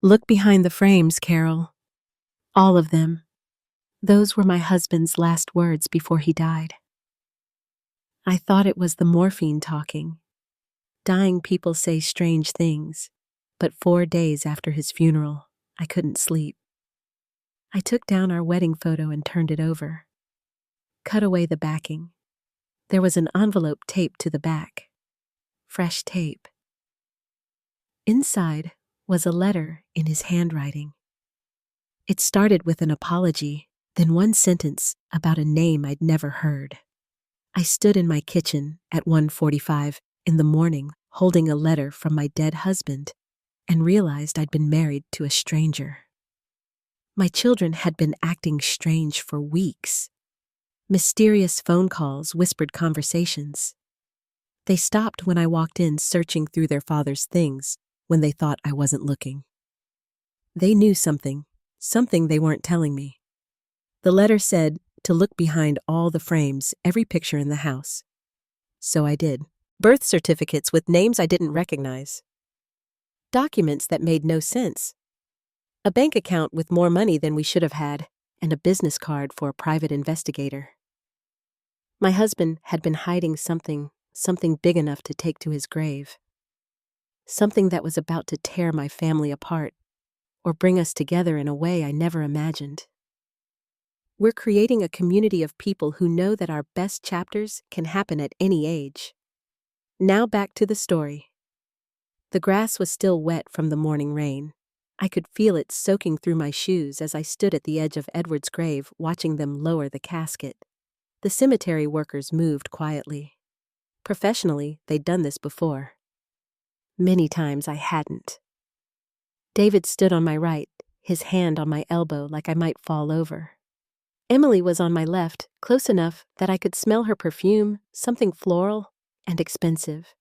Look behind the frames, Carol. All of them. Those were my husband's last words before he died. I thought it was the morphine talking. Dying people say strange things, but 4 days after his funeral, I couldn't sleep. I took down our wedding photo and turned it over. Cut away the backing. There was an envelope taped to the back. Fresh tape. Inside was a letter in his handwriting. It started with an apology, then one sentence about a name I'd never heard. I stood in my kitchen at 1:45 in the morning holding a letter from my dead husband and realized I'd been married to a stranger. My children had been acting strange for weeks. Mysterious phone calls, whispered conversations. They stopped when I walked in searching through their father's things when they thought I wasn't looking. They knew something they weren't telling me. The letter said to look behind all the frames, every picture in the house. So I did. Birth certificates with names I didn't recognize. Documents that made no sense. A bank account with more money than we should have had, and a business card for a private investigator. My husband had been hiding something big enough to take to his grave. Something that was about to tear my family apart, or bring us together in a way I never imagined. We're creating a community of people who know that our best chapters can happen at any age. Now back to the story. The grass was still wet from the morning rain. I could feel it soaking through my shoes as I stood at the edge of Edward's grave watching them lower the casket. The cemetery workers moved quietly. Professionally, they'd done this before. Many times I hadn't. David stood on my right, his hand on my elbow like I might fall over. Emily was on my left, close enough that I could smell her perfume, something floral and expensive.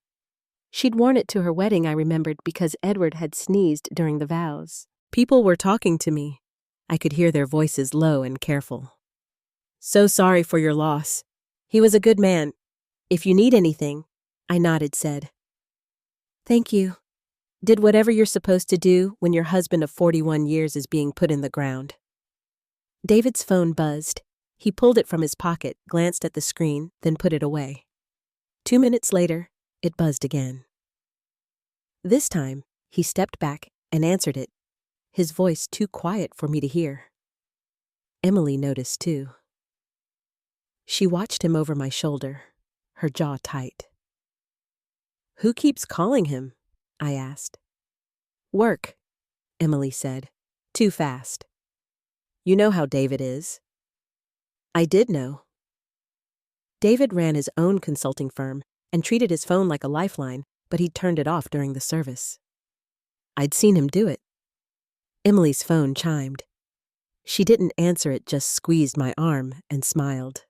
She'd worn it to her wedding, I remembered, because Edward had sneezed during the vows. People were talking to me. I could hear their voices low and careful. "So sorry for your loss. He was a good man. If you need anything," I nodded, said. "Thank you. Did whatever you're supposed to do when your husband of 41 years is being put in the ground." David's phone buzzed. He pulled it from his pocket, glanced at the screen, then put it away. 2 minutes later, it buzzed again. This time, he stepped back and answered it, his voice too quiet for me to hear. Emily noticed too. She watched him over my shoulder, her jaw tight. "Who keeps calling him?" I asked. "Work," Emily said, too fast. "You know how David is." I did know. David ran his own consulting firm and treated his phone like a lifeline, but he'd turned it off during the service. I'd seen him do it. Emily's phone chimed. She didn't answer it, just squeezed my arm and smiled.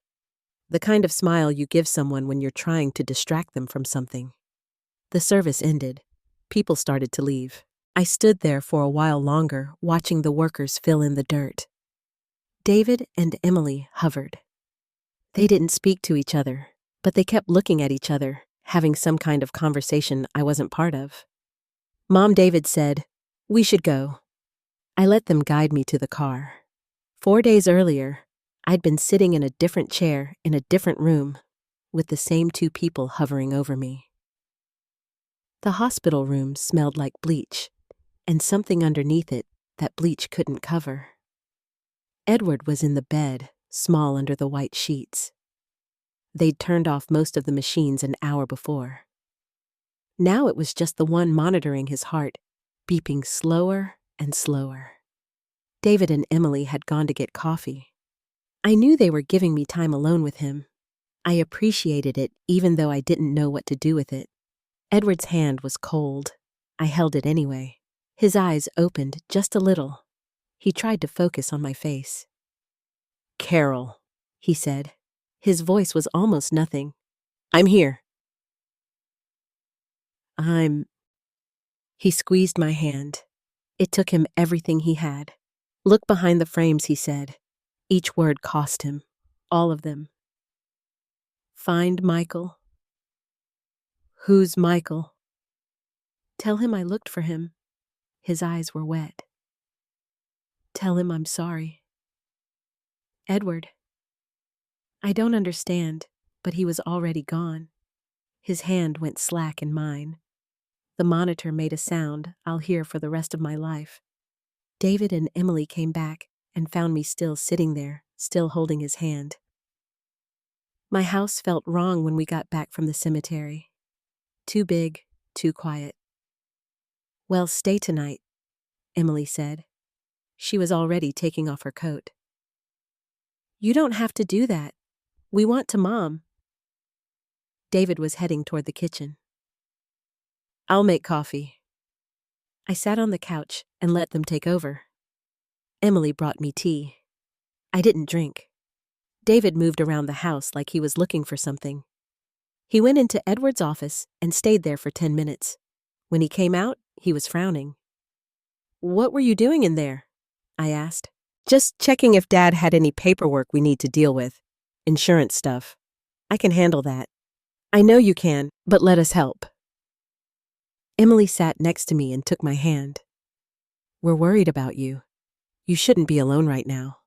The kind of smile you give someone when you're trying to distract them from something. The service ended. People started to leave. I stood there for a while longer, watching the workers fill in the dirt. David and Emily hovered. They didn't speak to each other, but they kept looking at each other, having some kind of conversation I wasn't part of. Mom, David said, "We should go." I let them guide me to the car. 4 days earlier, I'd been sitting in a different chair in a different room, with the same 2 people hovering over me. The hospital room smelled like bleach, and something underneath it that bleach couldn't cover. Edward was in the bed, small under the white sheets. They'd turned off most of the machines an hour before. Now it was just the one monitoring his heart, beeping slower and slower. David and Emily had gone to get coffee. I knew they were giving me time alone with him. I appreciated it even though I didn't know what to do with it. Edward's hand was cold. I held it anyway. His eyes opened just a little. He tried to focus on my face. "Carol," he said. His voice was almost nothing. "I'm here." He squeezed my hand. It took him everything he had. "Look behind the frames," he said. Each word cost him. All of them. "Find Michael." "Who's Michael?" "Tell him I looked for him." His eyes were wet. Tell him I'm sorry. Edward. I don't understand, but he was already gone. His hand went slack in mine. The monitor made a sound I'll hear for the rest of my life. David and Emily came back and found me still sitting there, still holding his hand. My house felt wrong when we got back from the cemetery. Too big, too quiet. Well, stay tonight, Emily said. She was already taking off her coat. You don't have to do that. We want to Mom. David was heading toward the kitchen. I'll make coffee. I sat on the couch and let them take over. Emily brought me tea. I didn't drink. David moved around the house like he was looking for something. He went into Edward's office and stayed there for 10 minutes. When he came out, he was frowning. What were you doing in there? I asked. Just checking if Dad had any paperwork we need to deal with. Insurance stuff. I can handle that. I know you can, but let us help. Emily sat next to me and took my hand. We're worried about you. You shouldn't be alone right now.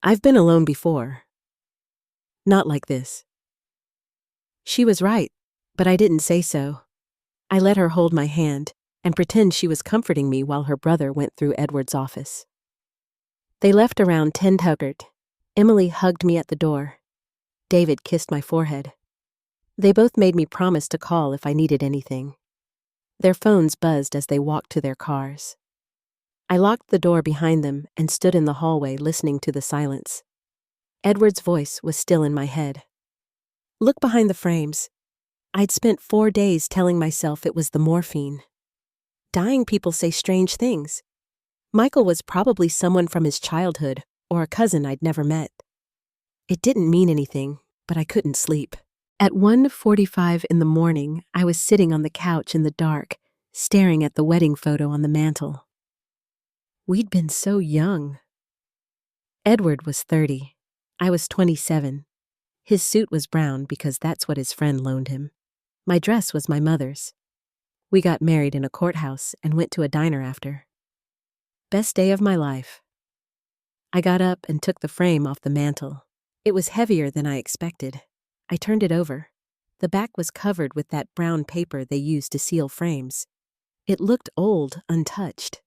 I've been alone before. Not like this. She was right, but I didn't say so. I let her hold my hand and pretend she was comforting me while her brother went through Edward's office. They left around 10:00. Emily hugged me at the door. David kissed my forehead. They both made me promise to call if I needed anything. Their phones buzzed as they walked to their cars. I locked the door behind them and stood in the hallway listening to the silence. Edward's voice was still in my head. Look behind the frames. I'd spent 4 days telling myself it was the morphine. Dying people say strange things. Michael was probably someone from his childhood or a cousin I'd never met. It didn't mean anything, but I couldn't sleep. At 1:45 in the morning, I was sitting on the couch in the dark, staring at the wedding photo on the mantel. We'd been so young. Edward was 30. I was 27. His suit was brown because that's what his friend loaned him. My dress was my mother's. We got married in a courthouse and went to a diner after. Best day of my life. I got up and took the frame off the mantel. It was heavier than I expected. I turned it over. The back was covered with that brown paper they use to seal frames. It looked old, untouched.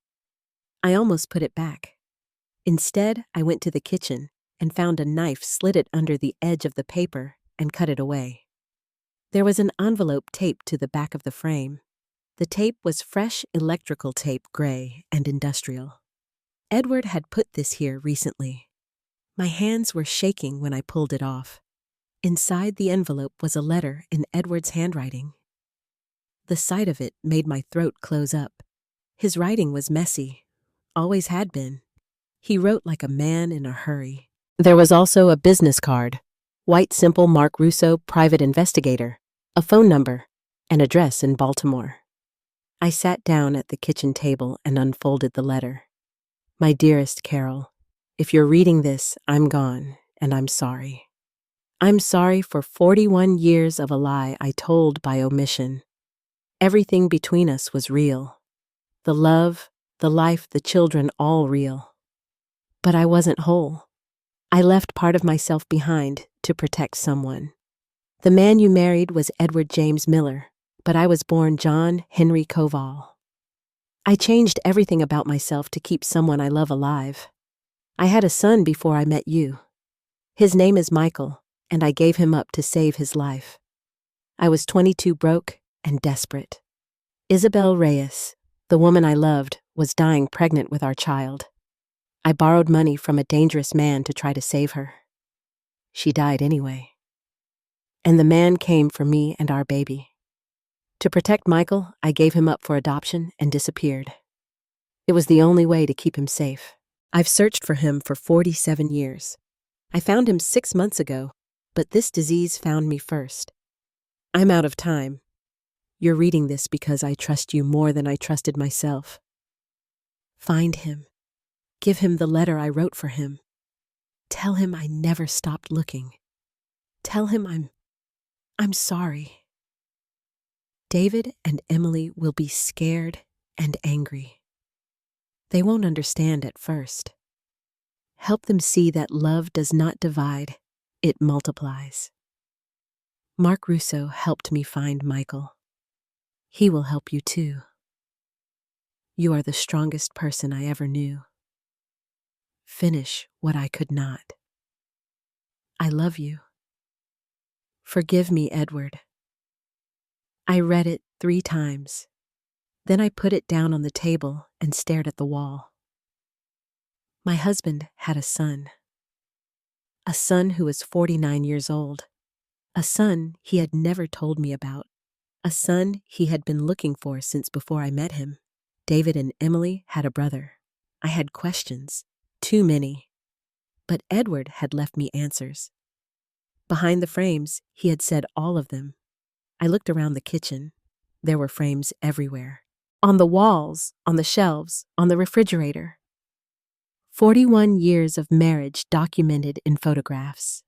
I almost put it back. Instead, I went to the kitchen and found a knife slitted under the edge of the paper and cut it away. There was an envelope taped to the back of the frame. The tape was fresh electrical tape, gray and industrial. Edward had put this here recently. My hands were shaking when I pulled it off. Inside the envelope was a letter in Edward's handwriting. The sight of it made my throat close up. His writing was messy, always had been. He wrote like a man in a hurry. There was also a business card, white simple Mark Russo, private investigator, a phone number, an address in Baltimore. I sat down at the kitchen table and unfolded the letter. My dearest Carol, if you're reading this, I'm gone, and I'm sorry. I'm sorry for 41 years of a lie I told by omission. Everything between us was real. The love, the life, the children, all real. But I wasn't whole. I left part of myself behind to protect someone. The man you married was Edward James Miller, but I was born John Henry Koval. I changed everything about myself to keep someone I love alive. I had a son before I met you. His name is Michael, and I gave him up to save his life. I was 22, broke and desperate. Isabel Reyes, the woman I loved, was dying pregnant with our child. I borrowed money from a dangerous man to try to save her. She died anyway. And the man came for me and our baby. To protect Michael, I gave him up for adoption and disappeared. It was the only way to keep him safe. I've searched for him for 47 years. I found him 6 months ago, but this disease found me first. I'm out of time. You're reading this because I trust you more than I trusted myself. Find him. Give him the letter I wrote for him. Tell him I never stopped looking. Tell him I'm sorry. David and Emily will be scared and angry. They won't understand at first. Help them see that love does not divide, it multiplies. Mark Russo helped me find Michael. He will help you too. You are the strongest person I ever knew. Finish what I could not. I love you. Forgive me, Edward. I read it 3 times. Then I put it down on the table and stared at the wall. My husband had a son who was 49 years old, a son he had never told me about, a son he had been looking for since before I met him. David and Emily had a brother. I had questions, too many, but Edward had left me answers. Behind the frames, he had said all of them. I looked around the kitchen. There were frames everywhere. On the walls, on the shelves, on the refrigerator. 41 years of marriage documented in photographs.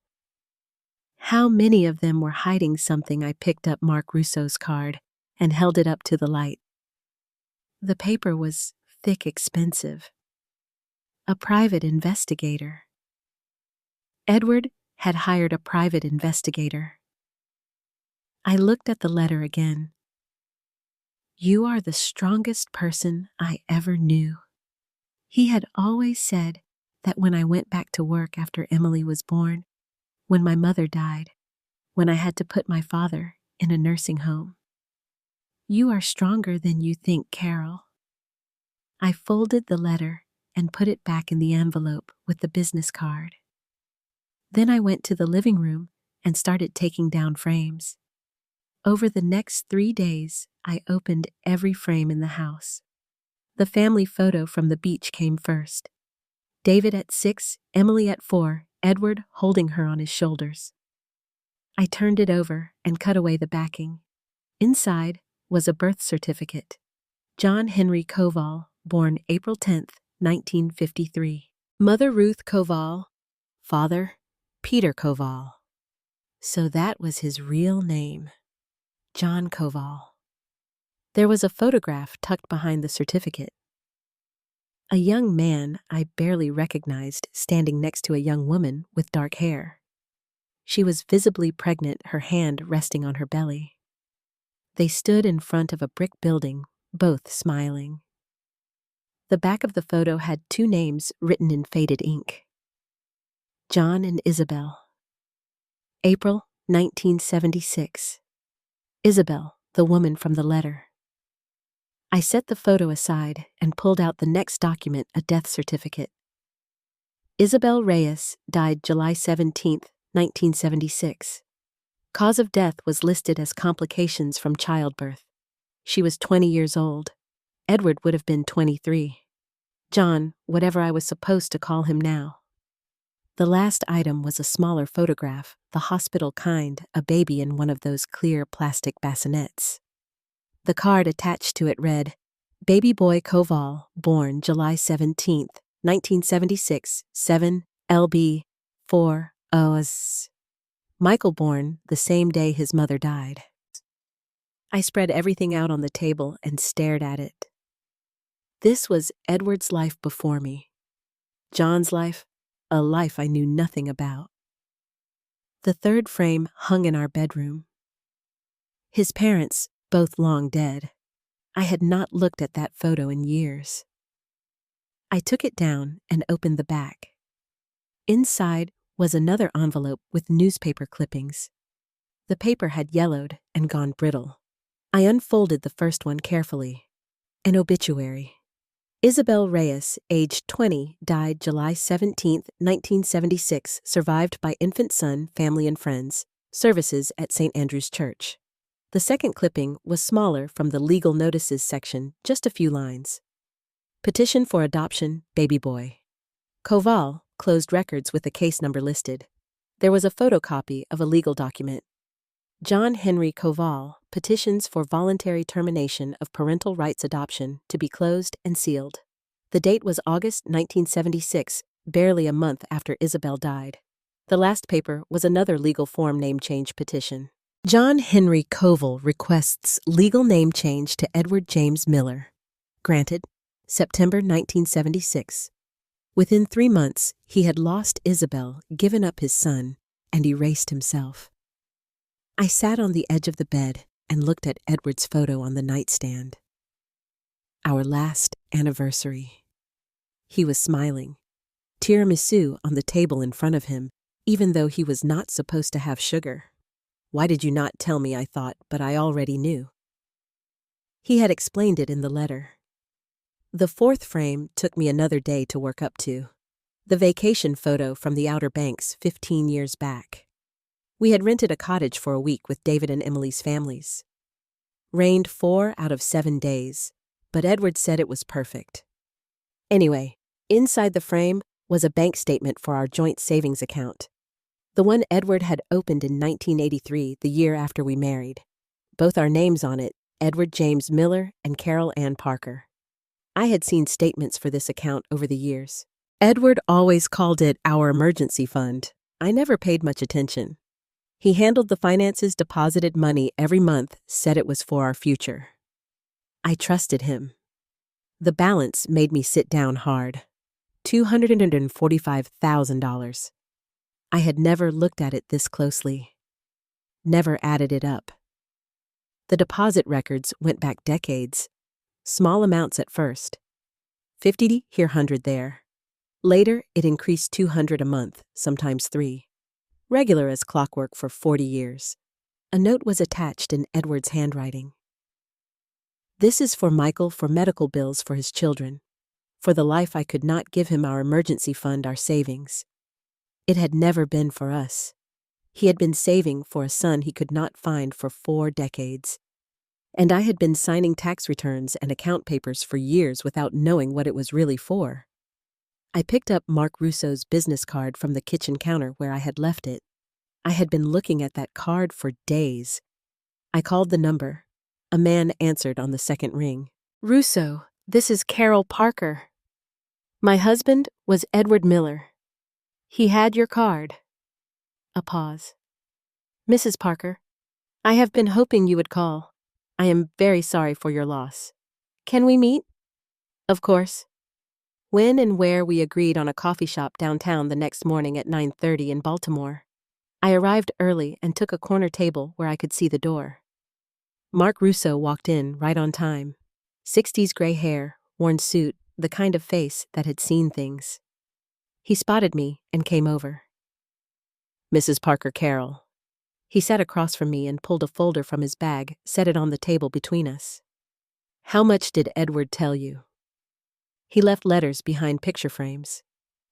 How many of them were hiding something? I picked up Mark Russo's card and held it up to the light. The paper was thick, expensive. A private investigator. Edward had hired a private investigator. I looked at the letter again. You are the strongest person I ever knew. He had always said that when I went back to work after Emily was born, when my mother died, when I had to put my father in a nursing home. You are stronger than you think, Carol. I folded the letter and put it back in the envelope with the business card. Then I went to the living room and started taking down frames. Over the next 3 days, I opened every frame in the house. The family photo from the beach came first. David at 6, Emily at 4, Edward holding her on his shoulders. I turned it over and cut away the backing. Inside was a birth certificate. John Henry Koval, born April 10th, 1953. Mother Ruth Koval, father Peter Koval. So that was his real name, John Koval. There was a photograph tucked behind the certificate. A young man I barely recognized standing next to a young woman with dark hair. She was visibly pregnant, her hand resting on her belly. They stood in front of a brick building, both smiling. The back of the photo had 2 names written in faded ink. John and Isabel. April 1976. Isabel, the woman from the letter. I set the photo aside and pulled out the next document, a death certificate. Isabel Reyes died July 17, 1976. Cause of death was listed as complications from childbirth. She was 20 years old. Edward would have been 23. John, whatever I was supposed to call him now. The last item was a smaller photograph, the hospital kind, a baby in one of those clear plastic bassinets. The card attached to it read, Baby boy Koval, born July 17, 1976, 7 LB 4 OS. Michael born the same day his mother died. I spread everything out on the table and stared at it. This was Edward's life before me. John's life, a life I knew nothing about. The third frame hung in our bedroom. His parents, both long dead. I had not looked at that photo in years. I took it down and opened the back. Inside was another envelope with newspaper clippings. The paper had yellowed and gone brittle. I unfolded the first one carefully. An obituary. Isabel Reyes, aged 20, died July 17, 1976, survived by infant son, family and friends. Services at St. Andrew's Church. The second clipping was smaller from the legal notices section, just a few lines. Petition for adoption, baby boy. Koval closed records with the case number listed. There was a photocopy of a legal document. John Henry Koval petitions for voluntary termination of parental rights adoption to be closed and sealed. The date was August 1976, barely a month after Isabel died. The last paper was another legal form name change petition. John Henry Koval requests legal name change to Edward James Miller. Granted, September 1976. Within 3 months, he had lost Isabel, given up his son, and erased himself. I sat on the edge of the bed and looked at Edward's photo on the nightstand. Our last anniversary. He was smiling. Tiramisu on the table in front of him, even though he was not supposed to have sugar. Why did you not tell me, I thought, but I already knew. He had explained it in the letter. The fourth frame took me another day to work up to. The vacation photo from the Outer Banks 15 years back. We had rented a cottage for a week with David and Emily's families. Rained 4 out of 7 days, but Edward said it was perfect. Anyway, inside the frame was a bank statement for our joint savings account. The one Edward had opened in 1983, the year after we married. Both our names on it, Edward James Miller and Carol Ann Parker. I had seen statements for this account over the years. Edward always called it our emergency fund. I never paid much attention. He handled the finances, deposited money every month, said it was for our future. I trusted him. The balance made me sit down hard. $245,000. I had never looked at it this closely. Never added it up. The deposit records went back decades. Small amounts at first. 50 here, 100 there. Later, it increased 200 a month, sometimes 3. Regular as clockwork for 40 years. A note was attached in Edward's handwriting. This is for Michael for medical bills for his children. For the life I could not give him our emergency fund, our savings. It had never been for us. He had been saving for a son he could not find for 4 decades. And I had been signing tax returns and account papers for years without knowing what it was really for. I picked up Mark Russo's business card from the kitchen counter where I had left it. I had been looking at that card for days. I called the number. A man answered on the second ring. Russo, this is Carol Parker. My husband was Edward Miller. He had your card. A pause. Mrs. Parker, I have been hoping you would call. I am very sorry for your loss. Can we meet? Of course. When and where we agreed on a coffee shop downtown the next morning at 9:30 in Baltimore. I arrived early and took a corner table where I could see the door. Mark Russo walked in right on time. 60s gray hair, worn suit, the kind of face that had seen things. He spotted me and came over. Mrs. Parker Carroll. He sat across from me and pulled a folder from his bag, set it on the table between us. How much did Edward tell you? He left letters behind picture frames.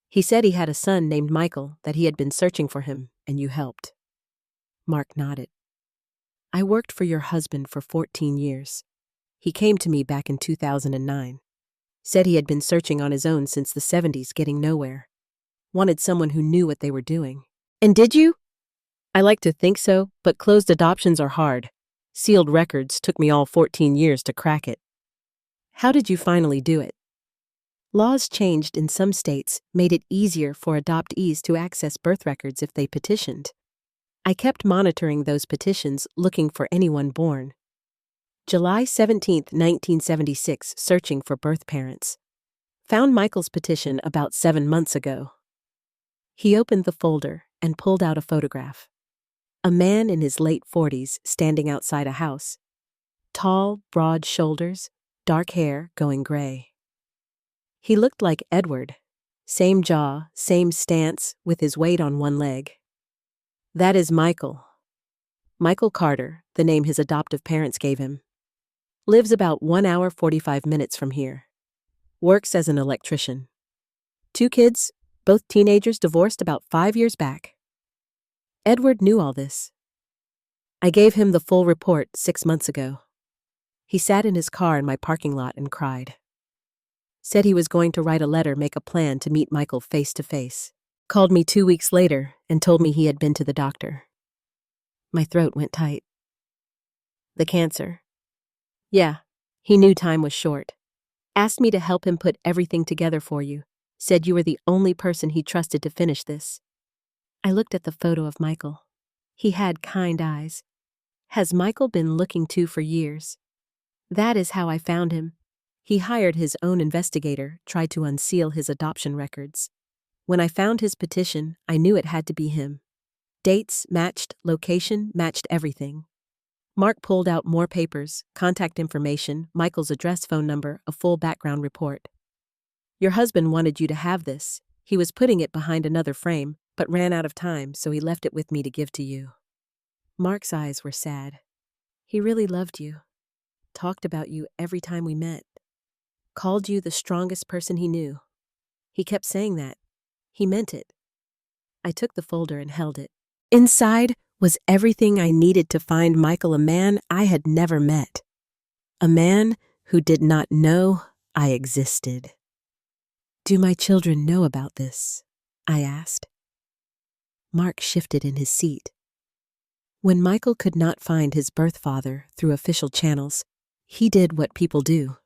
He said he had a son named Michael, that he had been searching for him, and you helped. Mark nodded. I worked for your husband for 14 years. He came to me back in 2009. Said he had been searching on his own since the 70s, getting nowhere. Wanted someone who knew what they were doing. And did you? I like to think so, but closed adoptions are hard. Sealed records took me all 14 years to crack it. How did you finally do it? Laws changed in some states made it easier for adoptees to access birth records if they petitioned. I kept monitoring those petitions, looking for anyone born. July 17, 1976, searching for birth parents. Found Michael's petition about 7 months ago. He opened the folder and pulled out a photograph. A man in his late 40s standing outside a house. Tall, broad shoulders, dark hair going gray. He looked like Edward. Same jaw, same stance, with his weight on one leg. That is Michael. Michael Carter, the name his adoptive parents gave him. Lives about 1 hour 45 minutes from here. Works as an electrician. 2 kids, both teenagers, divorced about 5 years back. Edward knew all this. I gave him the full report 6 months ago. He sat in his car in my parking lot and cried. Said he was going to write a letter, make a plan to meet Michael face to face. Called me 2 weeks later and told me he had been to the doctor. My throat went tight. The cancer. Yeah, he knew time was short. Asked me to help him put everything together for you. Said you were the only person he trusted to finish this. I looked at the photo of Michael. He had kind eyes. Has Michael been looking to for years? That is how I found him. He hired his own investigator, tried to unseal his adoption records. When I found his petition, I knew it had to be him. Dates matched, location matched everything. Mark pulled out more papers, contact information, Michael's address, phone number, a full background report. Your husband wanted you to have this. He was putting it behind another frame, but ran out of time, so he left it with me to give to you. Mark's eyes were sad. He really loved you. Talked about you every time we met. Called you the strongest person he knew. He kept saying that. He meant it. I took the folder and held it. Inside was everything I needed to find Michael, a man I had never met. A man who did not know I existed. Do my children know about this? I asked. Mark shifted in his seat. When Michael could not find his birth father through official channels, he did what people do.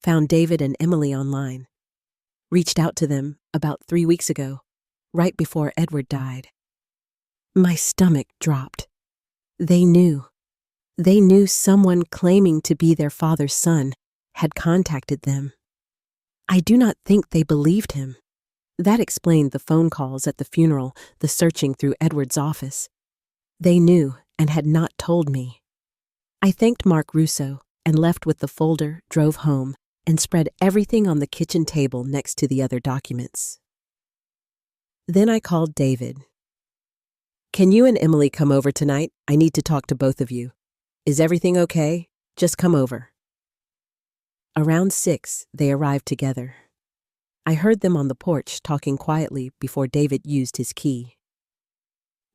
Found David and Emily online. Reached out to them about 3 weeks ago, right before Edward died. My stomach dropped. They knew. They knew someone claiming to be their father's son had contacted them. I do not think they believed him. That explained the phone calls at the funeral, the searching through Edward's office. They knew and had not told me. I thanked Mark Russo and left with the folder, drove home, and spread everything on the kitchen table next to the other documents. Then I called David. Can you and Emily come over tonight? I need to talk to both of you. Is everything okay? Just come over. Around 6, they arrived together. I heard them on the porch talking quietly before David used his key.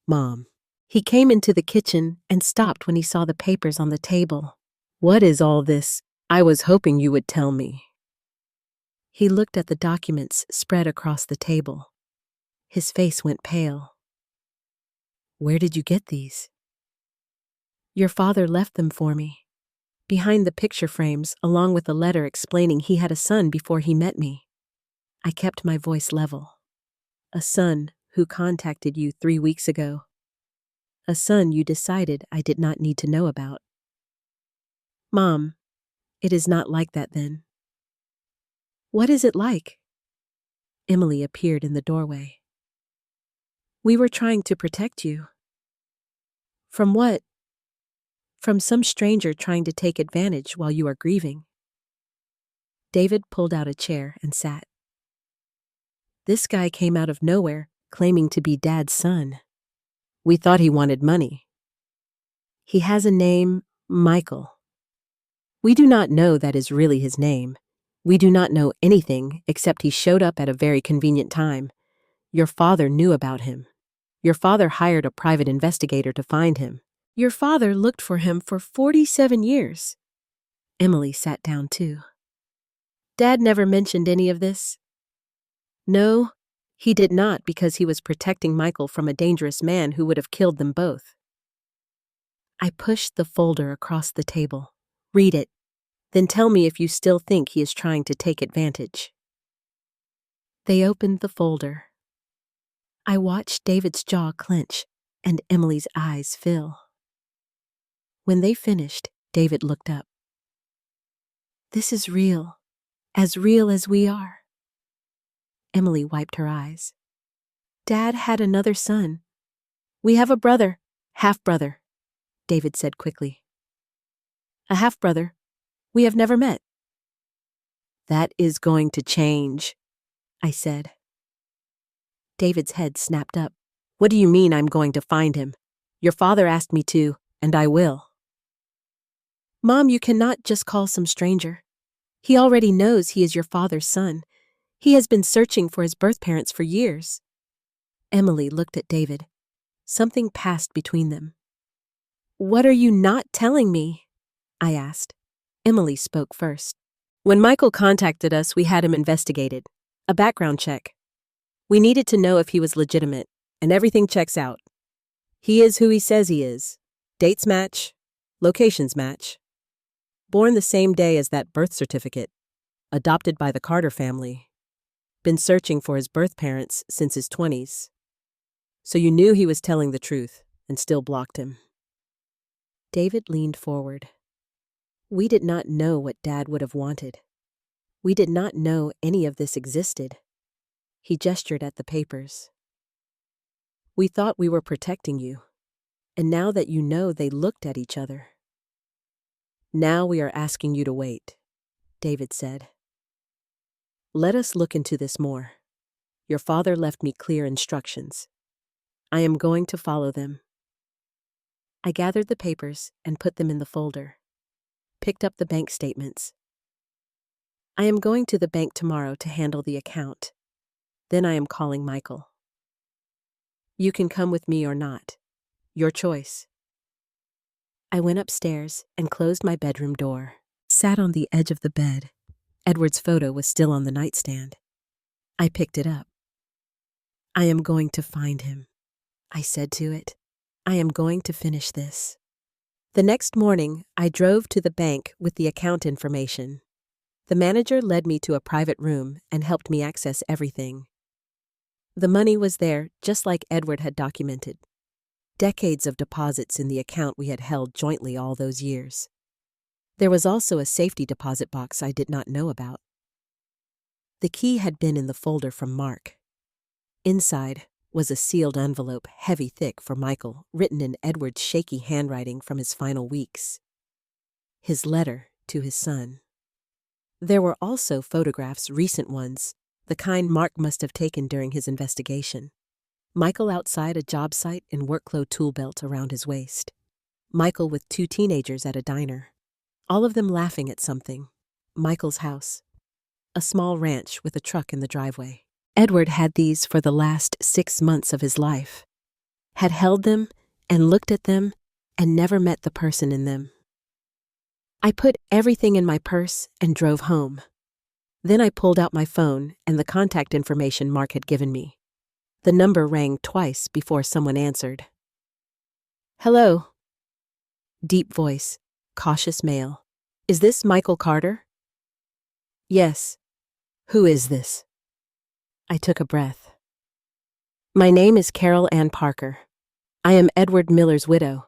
Mom. He came into the kitchen and stopped when he saw the papers on the table. What is all this? I was hoping you would tell me. He looked at the documents spread across the table. His face went pale. Where did you get these? Your father left them for me, behind the picture frames, along with a letter explaining he had a son before he met me. I kept my voice level. A son who contacted you 3 weeks ago. A son you decided I did not need to know about. Mom, it is not like that then. What is it like? Emily appeared in the doorway. We were trying to protect you. From what? From some stranger trying to take advantage while you are grieving. David pulled out a chair and sat. This guy came out of nowhere, claiming to be Dad's son. We thought he wanted money. He has a name, Michael. We do not know that is really his name. We do not know anything except he showed up at a very convenient time. Your father knew about him. Your father hired a private investigator to find him. Your father looked for him for 47 years. Emily sat down too. Dad never mentioned any of this. No, he did not, because he was protecting Michael from a dangerous man who would have killed them both. I pushed the folder across the table. Read it. Then tell me if you still think he is trying to take advantage. They opened the folder. I watched David's jaw clench and Emily's eyes fill. When they finished, David looked up. This is real as we are. Emily wiped her eyes. Dad had another son. We have a brother, half-brother, David said quickly. A half-brother. We have never met. That is going to change, I said. David's head snapped up. What do you mean I'm going to find him? Your father asked me to, and I will. Mom, you cannot just call some stranger. He already knows he is your father's son. He has been searching for his birth parents for years. Emily looked at David. Something passed between them. What are you not telling me? I asked. Emily spoke first. When Michael contacted us, we had him investigated. A background check. We needed to know if he was legitimate, and everything checks out. He is who he says he is. Dates match. Locations match. Born the same day as that birth certificate. Adopted by the Carter family. Been searching for his birth parents since his 20s. So you knew he was telling the truth and still blocked him. David leaned forward. We did not know what Dad would have wanted. We did not know any of this existed. He gestured at the papers. We thought we were protecting you, and now that you know, they looked at each other. Now we are asking you to wait, David said. Let us look into this more. Your father left me clear instructions. I am going to follow them. I gathered the papers and put them in the folder. Picked up the bank statements. I am going to the bank tomorrow to handle the account. Then I am calling Michael. You can come with me or not. Your choice. I went upstairs and closed my bedroom door. Sat on the edge of the bed. Edward's photo was still on the nightstand. I picked it up. I am going to find him, I said to it. I am going to finish this. The next morning, I drove to the bank with the account information. The manager led me to a private room and helped me access everything. The money was there, just like Edward had documented. Decades of deposits in the account we had held jointly all those years. There was also a safety deposit box I did not know about. The key had been in the folder from Mark. Inside was a sealed envelope, heavy thick for Michael, written in Edward's shaky handwriting from his final weeks. His letter to his son. There were also photographs, recent ones, the kind Mark must have taken during his investigation. Michael outside a job site in workclothes tool belt around his waist. Michael with 2 teenagers at a diner. All of them laughing at something. Michael's house. A small ranch with a truck in the driveway. Edward had these for the last 6 months of his life. Had held them and looked at them and never met the person in them. I put everything in my purse and drove home. Then I pulled out my phone and the contact information Mark had given me. The number rang twice before someone answered. Hello. Deep voice, cautious male. Is this Michael Carter? Yes. Who is this? I took a breath. My name is Carol Ann Parker. I am Edward Miller's widow.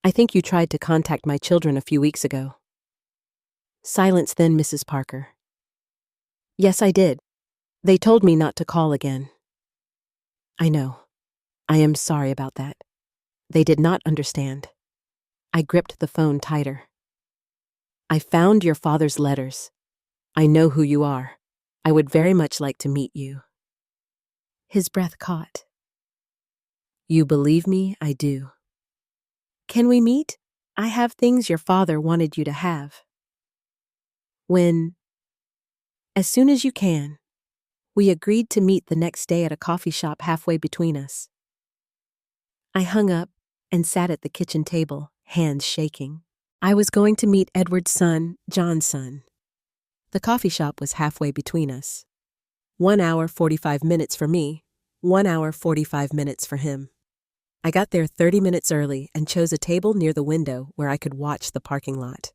I think you tried to contact my children a few weeks ago. Silence then, Mrs. Parker. Yes, I did. They told me not to call again. I know. I am sorry about that. They did not understand. I gripped the phone tighter. I found your father's letters. I know who you are. I would very much like to meet you. His breath caught. You believe me, I do. Can we meet? I have things your father wanted you to have. When? As soon as you can. We agreed to meet the next day at a coffee shop halfway between us. I hung up and sat at the kitchen table, hands shaking. I was going to meet Edward's son, John's son. The coffee shop was halfway between us. 1 hour, 45 minutes for me, 1 hour, 45 minutes for him. I got there 30 minutes early and chose a table near the window where I could watch the parking lot.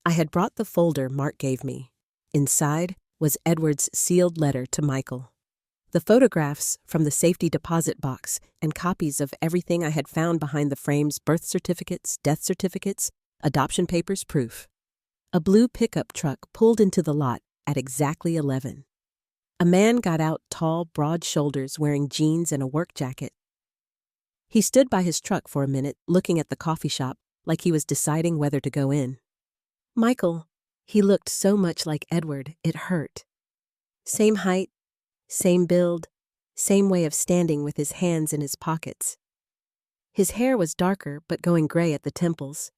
I had brought the folder Mark gave me. Inside was Edward's sealed letter to Michael. The photographs from the safety deposit box and copies of everything I had found behind the frames, birth certificates, death certificates, adoption papers, proof. A blue pickup truck pulled into the lot at exactly 11. A man got out, tall, broad shoulders, wearing jeans and a work jacket. He stood by his truck for a minute, looking at the coffee shop like he was deciding whether to go in. Michael, he looked so much like Edward, it hurt. Same height, same build, same way of standing with his hands in his pockets. His hair was darker but going gray at the temples.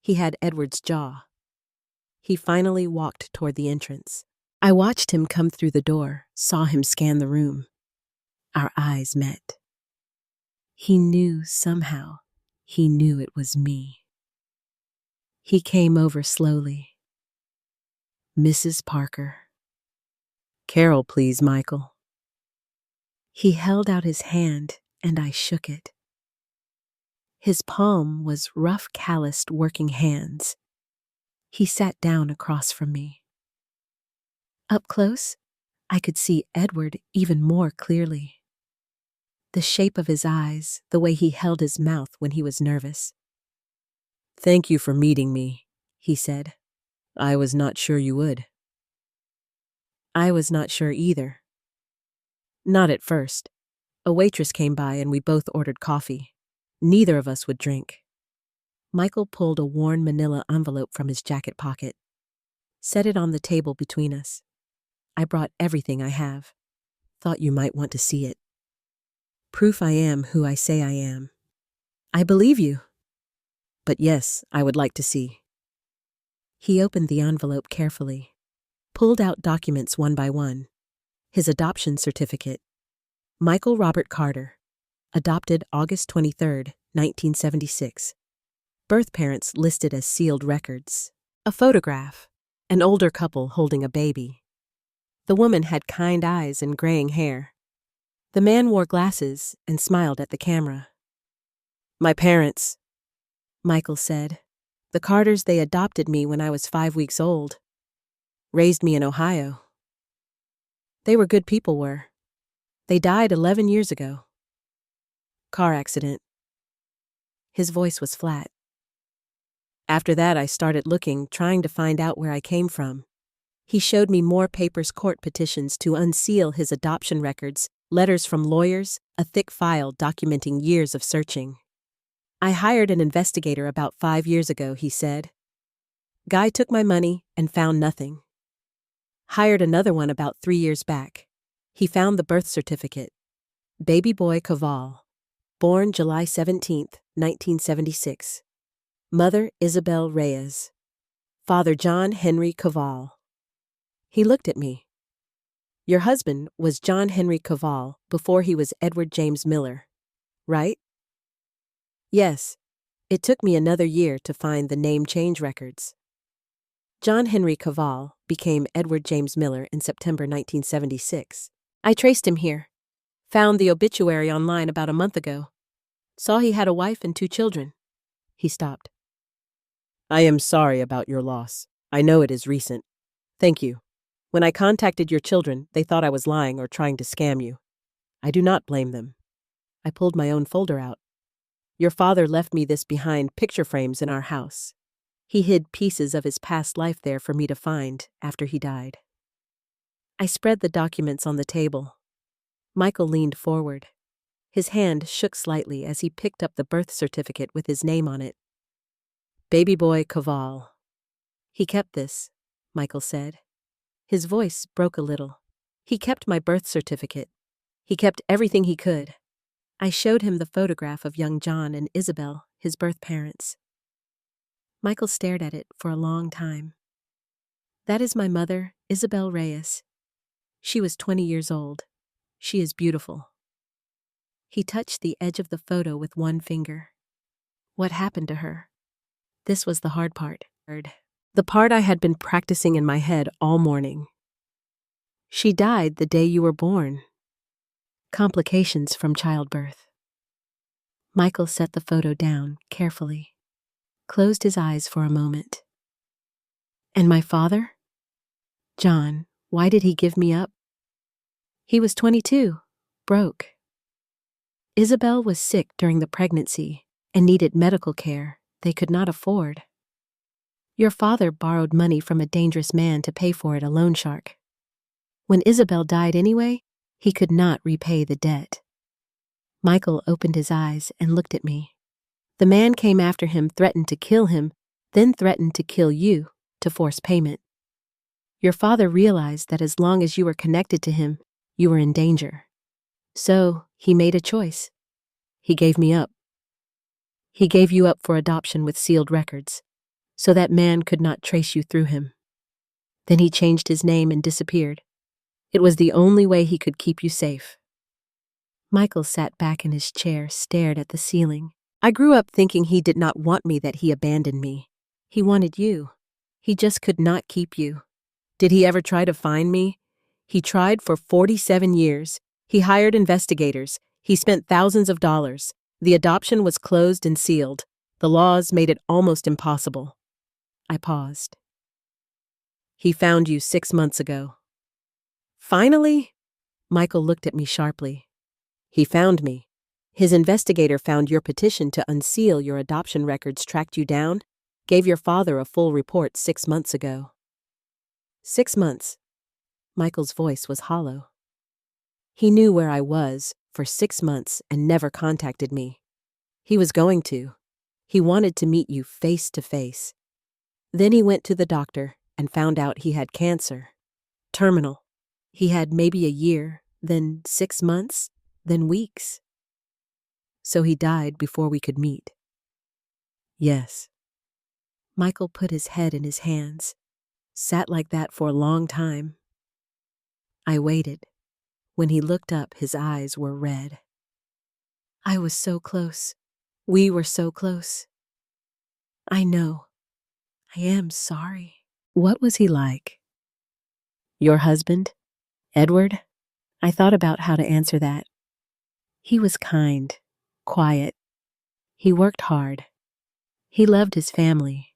He had Edward's jaw. He finally walked toward the entrance. I watched him come through the door, saw him scan the room. Our eyes met. He knew somehow. He knew it was me. He came over slowly. Mrs. Parker. Carol, please, Michael. He held out his hand, and I shook it. His palm was rough, calloused working hands. He sat down across from me. Up close, I could see Edward even more clearly. The shape of his eyes, the way he held his mouth when he was nervous. Thank you for meeting me, he said. I was not sure you would. I was not sure either. Not at first. A waitress came by and we both ordered coffee. Neither of us would drink. Michael pulled a worn manila envelope from his jacket pocket. Set it on the table between us. I brought everything I have. Thought you might want to see it. Proof I am who I say I am. I believe you. But yes, I would like to see. He opened the envelope carefully, pulled out documents one by one. His adoption certificate. Michael Robert Carter. Adopted August 23, 1976. Birth parents listed as sealed records. A photograph. An older couple holding a baby. The woman had kind eyes and graying hair. The man wore glasses and smiled at the camera. My parents, Michael said. The Carters, they adopted me when I was 5 weeks old. Raised me in Ohio. They were good people, were. They died 11 years ago. Car accident. His voice was flat. After that, I started looking, trying to find out where I came from. He showed me more papers, court petitions to unseal his adoption records, letters from lawyers, a thick file documenting years of searching. I hired an investigator about 5 years ago, he said. Guy took my money and found nothing. Hired another one about 3 years back. He found the birth certificate. Baby boy Caval. Born July 17, 1976. Mother Isabel Reyes. Father John Henry Caval. He looked at me. Your husband was John Henry Caval before he was Edward James Miller, right? Yes. It took me another year to find the name change records. John Henry Caval became Edward James Miller in September 1976. I traced him here. Found the obituary online about a month ago. Saw he had a wife and 2 children. He stopped. I am sorry about your loss. I know it is recent. Thank you. When I contacted your children, they thought I was lying or trying to scam you. I do not blame them. I pulled my own folder out. Your father left me this behind picture frames in our house. He hid pieces of his past life there for me to find after he died. I spread the documents on the table. Michael leaned forward. His hand shook slightly as he picked up the birth certificate with his name on it. Baby boy Caval. He kept this, Michael said. His voice broke a little. He kept my birth certificate. He kept everything he could. I showed him the photograph of young John and Isabel, his birth parents. Michael stared at it for a long time. That is my mother, Isabel Reyes. She was 20 years old. She is beautiful. He touched the edge of the photo with one finger. What happened to her? This was the hard part. The part I had been practicing in my head all morning. She died the day you were born. Complications from childbirth. Michael set the photo down carefully, closed his eyes for a moment. And my father? John, why did he give me up? He was 22, broke. Isabel was sick during the pregnancy and needed medical care they could not afford. Your father borrowed money from a dangerous man to pay for it, a loan shark. When Isabel died anyway, he could not repay the debt. Michael opened his eyes and looked at me. The man came after him, threatened to kill him, then threatened to kill you to force payment. Your father realized that as long as you were connected to him, you were in danger. So he made a choice. He gave me up. He gave you up for adoption with sealed records, so that man could not trace you through him. Then he changed his name and disappeared. It was the only way he could keep you safe. Michael sat back in his chair, stared at the ceiling. I grew up thinking he did not want me, that he abandoned me. He wanted you. He just could not keep you. Did he ever try to find me? He tried for 47 years. He hired investigators. He spent thousands of dollars. The adoption was closed and sealed. The laws made it almost impossible. I paused. He found you 6 months ago. Finally? Michael looked at me sharply. He found me. His investigator found your petition to unseal your adoption records, tracked you down, gave your father a full report 6 months ago. 6 months. Michael's voice was hollow. He knew where I was for 6 months and never contacted me. He was going to. He wanted to meet you face to face. Then he went to the doctor and found out he had cancer. Terminal. He had maybe a year, then 6 months, then weeks. So he died before we could meet. Yes. Michael put his head in his hands, sat like that for a long time. I waited. When he looked up, his eyes were red. I was so close. We were so close. I know. I am sorry. What was he like? Your husband? Edward? I thought about how to answer that. He was kind, quiet. He worked hard. He loved his family.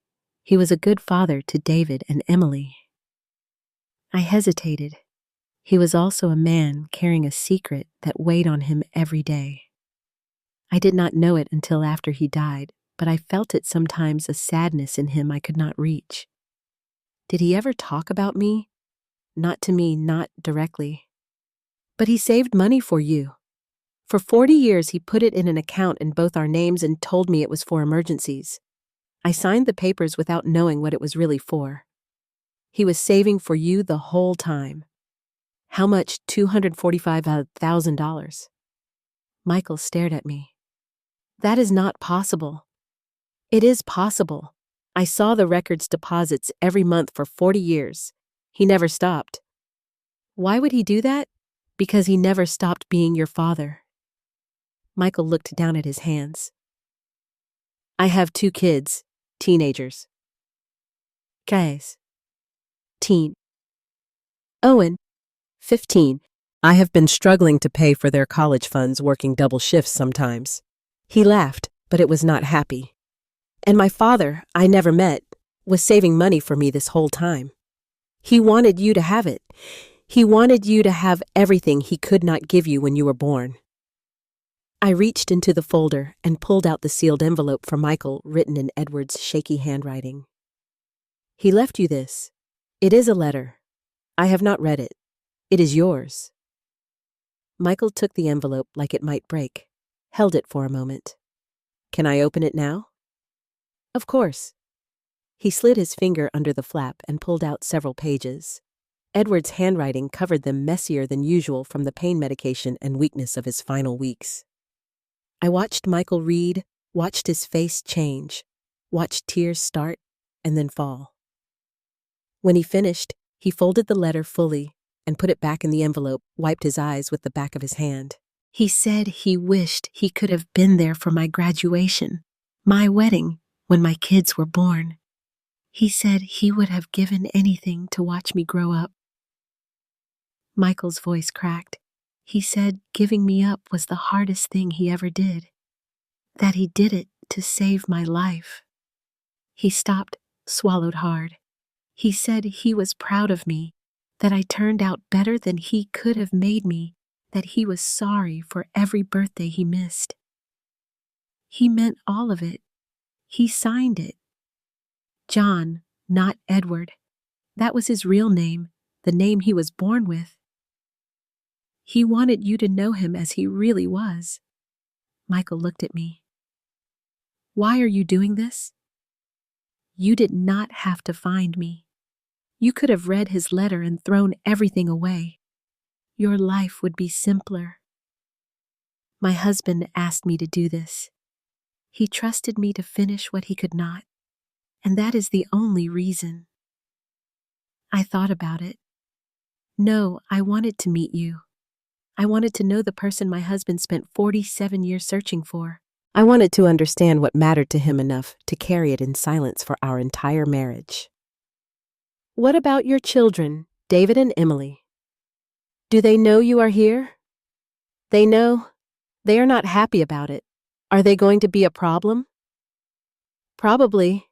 He was a good father to David and Emily. I hesitated. He was also a man carrying a secret that weighed on him every day. I did not know it until after he died, but I felt it sometimes, a sadness in him I could not reach. Did he ever talk about me? Not to me, not directly. But he saved money for you. For 40 years he put it in an account in both our names and told me it was for emergencies. I signed the papers without knowing what it was really for. He was saving for you the whole time. How much? $245,000. Michael stared at me. That is not possible. It is possible. I saw the records deposits every month for 40 years. He never stopped. Why would he do that? Because he never stopped being your father. Michael looked down at his hands. I have 2 kids, teenagers. Guys. Teen. Owen, 15. I have been struggling to pay for their college funds, working double shifts sometimes. He laughed, but it was not happy. And my father, I never met, was saving money for me this whole time. He wanted you to have it. He wanted you to have everything he could not give you when you were born. I reached into the folder and pulled out the sealed envelope for Michael, written in Edward's shaky handwriting. He left you this. It is a letter. I have not read it. It is yours. Michael took the envelope like it might break, held it for a moment. Can I open it now? Of course. He slid his finger under the flap and pulled out several pages. Edward's handwriting covered them, messier than usual from the pain medication and weakness of his final weeks. I watched Michael read, watched his face change, watched tears start and then fall. When he finished, he folded the letter fully and put it back in the envelope, wiped his eyes with the back of his hand. He said he wished he could have been there for my graduation, my wedding, when my kids were born. He said he would have given anything to watch me grow up. Michael's voice cracked. He said giving me up was the hardest thing he ever did, that he did it to save my life. He stopped, swallowed hard. He said he was proud of me, that I turned out better than he could have made me, that he was sorry for every birthday he missed. He meant all of it. He signed it. John, not Edward. That was his real name, the name he was born with. He wanted you to know him as he really was. Michael looked at me. Why are you doing this? You did not have to find me. You could have read his letter and thrown everything away. Your life would be simpler. My husband asked me to do this. He trusted me to finish what he could not, and that is the only reason. I thought about it. No, I wanted to meet you. I wanted to know the person my husband spent 47 years searching for. I wanted to understand what mattered to him enough to carry it in silence for our entire marriage. What about your children, David and Emily? Do they know you are here? They know. They are not happy about it. Are they going to be a problem? Probably.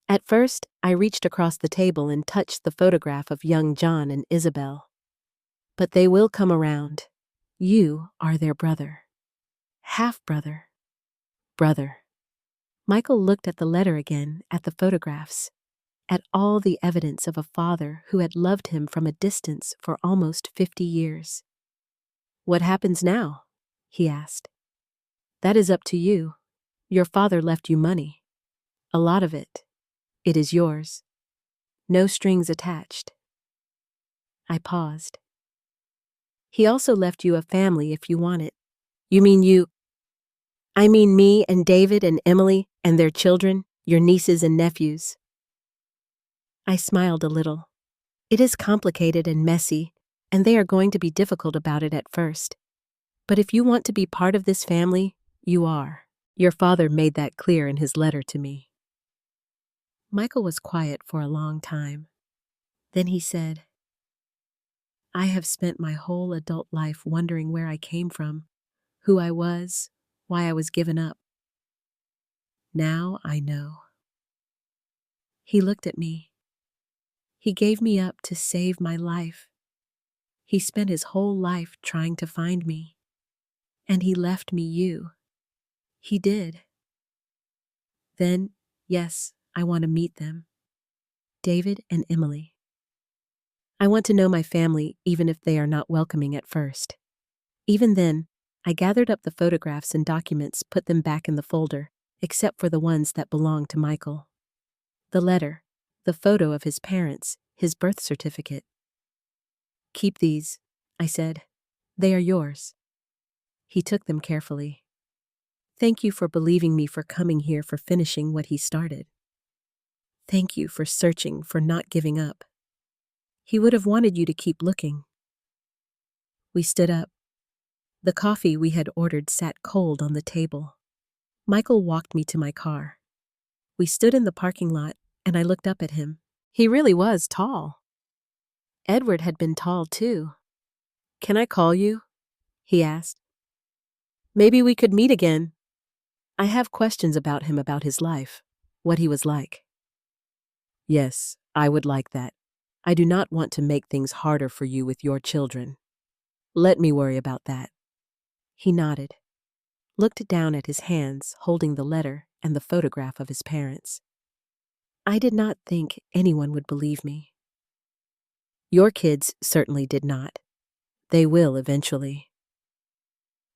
At first, I reached across the table and touched the photograph of young John and Isabel. But they will come around. You are their brother. Half-brother. Brother. Michael looked at the letter again, at the photographs. at all the evidence of a father who had loved him from a distance for almost 50 years. "What happens now?" he asked. "That is up to you. Your father left you money. A lot of it. It is yours. No strings attached." I paused. "He also left you a family if you want it." "You mean you—" "I mean me and David and Emily and their children, your nieces and nephews." I smiled a little. "It is complicated and messy, and they are going to be difficult about it at first. But if you want to be part of this family, you are. Your father made that clear in his letter to me." Michael was quiet for a long time. Then he said, "I have spent my whole adult life wondering where I came from, who I was, why I was given up. Now I know." He looked at me. "He gave me up to save my life. He spent his whole life trying to find me. And he left me you. He did. Then, yes, I want to meet them. David and Emily. I want to know my family even if they are not welcoming at first." Even then, I gathered up the photographs and documents, put them back in the folder, except for the ones that belonged to Michael. The letter, the photo of his parents, his birth certificate. "Keep these," I said. "They are yours." He took them carefully. "Thank you for believing me, for coming here, for finishing what he started. Thank you for searching, for not giving up. He would have wanted you to keep looking." We stood up. The coffee we had ordered sat cold on the table. Michael walked me to my car. We stood in the parking lot, and I looked up at him. He really was tall. Edward had been tall too. "Can I call you?" he asked. "Maybe we could meet again. I have questions about him, about his life, what he was like." "Yes, I would like that. I do not want to make things harder for you with your children. Let me worry about that." He nodded, looked down at his hands holding the letter and the photograph of his parents. I did not think anyone would believe me. "Your kids certainly did not. They will eventually."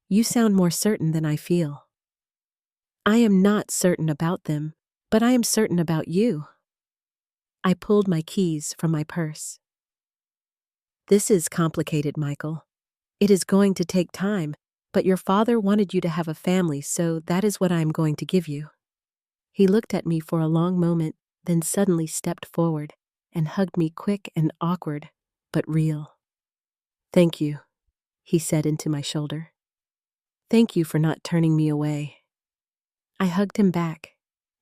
"You sound more certain than I feel." "I am not certain about them, but I am certain about you." I pulled my keys from my purse. "This is complicated, Michael. It is going to take time, but your father wanted you to have a family, so that is what I am going to give you." He looked at me for a long moment, then suddenly stepped forward and hugged me, quick and awkward, but real. "Thank you," he said into my shoulder. "Thank you for not turning me away." I hugged him back.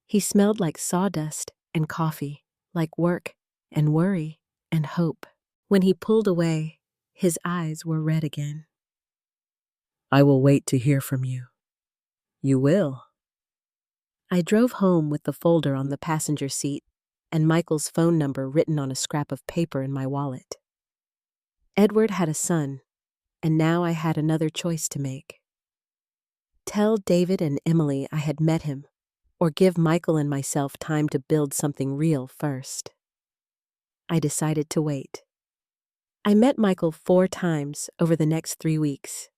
He smelled like sawdust and coffee, like work and worry and hope. When he pulled away, his eyes were red again. "I will wait to hear from you." "You will." I drove home with the folder on the passenger seat and Michael's phone number written on a scrap of paper in my wallet. Edward had a son, and now I had another choice to make. Tell David and Emily I had met him, or give Michael and myself time to build something real first. I decided to wait. I met Michael 4 times over the next 3 weeks.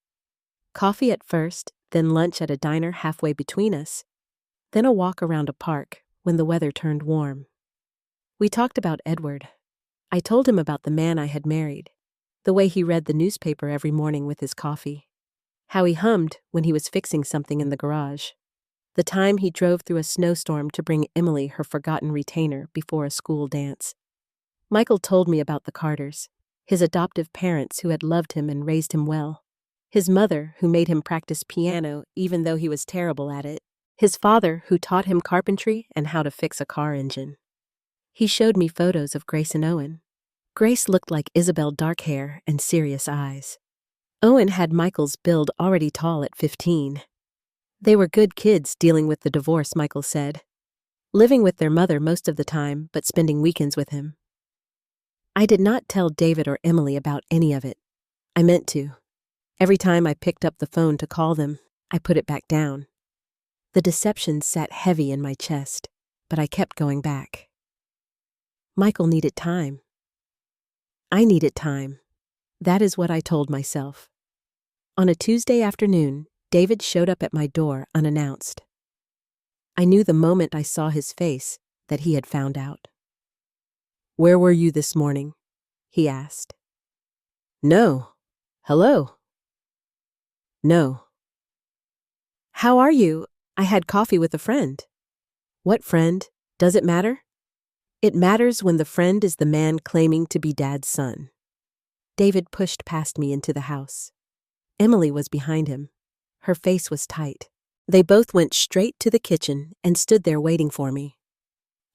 Coffee at first, then lunch at a diner halfway between us, then a walk around a park when the weather turned warm. We talked about Edward. I told him about the man I had married, the way he read the newspaper every morning with his coffee, how he hummed when he was fixing something in the garage, the time he drove through a snowstorm to bring Emily her forgotten retainer before a school dance. Michael told me about the Carters, his adoptive parents who had loved him and raised him well, his mother who made him practice piano even though he was terrible at it, his father who taught him carpentry and how to fix a car engine. He showed me photos of Grace and Owen. Grace looked like Isabel, dark hair and serious eyes. Owen had Michael's build, already tall at 15. They were good kids dealing with the divorce, Michael said, living with their mother most of the time but spending weekends with him. I did not tell David or Emily about any of it. I meant to. Every time I picked up the phone to call them, I put it back down. The deception sat heavy in my chest, but I kept going back. Michael needed time. I needed time. That is what I told myself. On a Tuesday afternoon, David showed up at my door unannounced. I knew the moment I saw his face that he had found out. "Where were you this morning?" he asked. "No. Hello." "No." "How are you? I had coffee with a friend." "What friend? Does it matter?" "It matters when the friend is the man claiming to be Dad's son." David pushed past me into the house. Emily was behind him. Her face was tight. They both went straight to the kitchen and stood there waiting for me.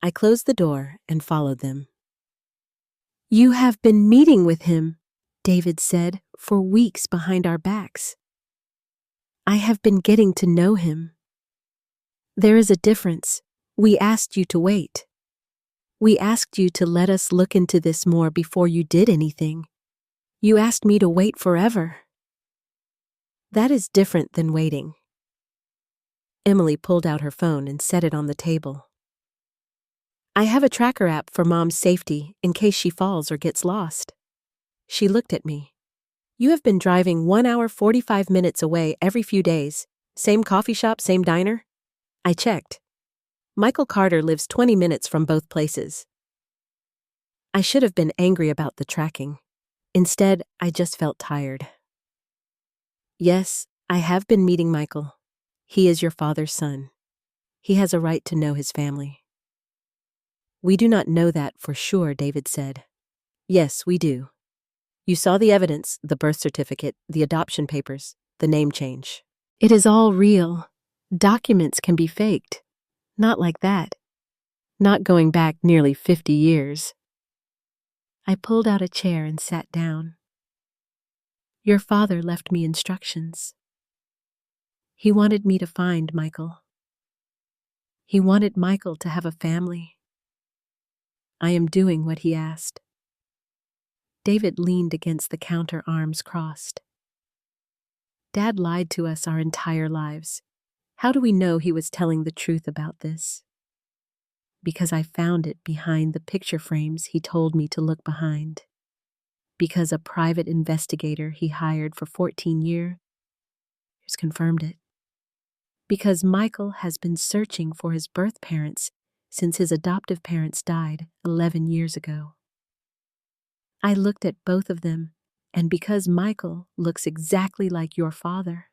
I closed the door and followed them. "You have been meeting with him," David said, "for weeks behind our backs." "I have been getting to know him." "There is a difference. We asked you to wait. We asked you to let us look into this more before you did anything. You asked me to wait forever." "That is different than waiting." Emily pulled out her phone and set it on the table. "I have a tracker app for Mom's safety in case she falls or gets lost." She looked at me. "You have been driving 1 hour 45 minutes away every few days. Same coffee shop, same diner?" I checked. Michael Carter lives 20 minutes from both places. I should have been angry about the tracking. Instead, I just felt tired. "Yes, I have been meeting Michael. He is your father's son. He has a right to know his family." "We do not know that for sure," David said. "Yes, we do. You saw the evidence, the birth certificate, the adoption papers, the name change. It is all real. Documents can be faked. Not like that. Not going back nearly 50 years. I pulled out a chair and sat down. "Your father left me instructions. He wanted me to find Michael. He wanted Michael to have a family. I am doing what he asked." David leaned against the counter, arms crossed. "Dad lied to us our entire lives. How do we know he was telling the truth about this?" "Because I found it behind the picture frames he told me to look behind. Because a private investigator he hired for 14 years confirmed it. Because Michael has been searching for his birth parents since his adoptive parents died 11 years ago. I looked at both of them, and because Michael looks exactly like your father."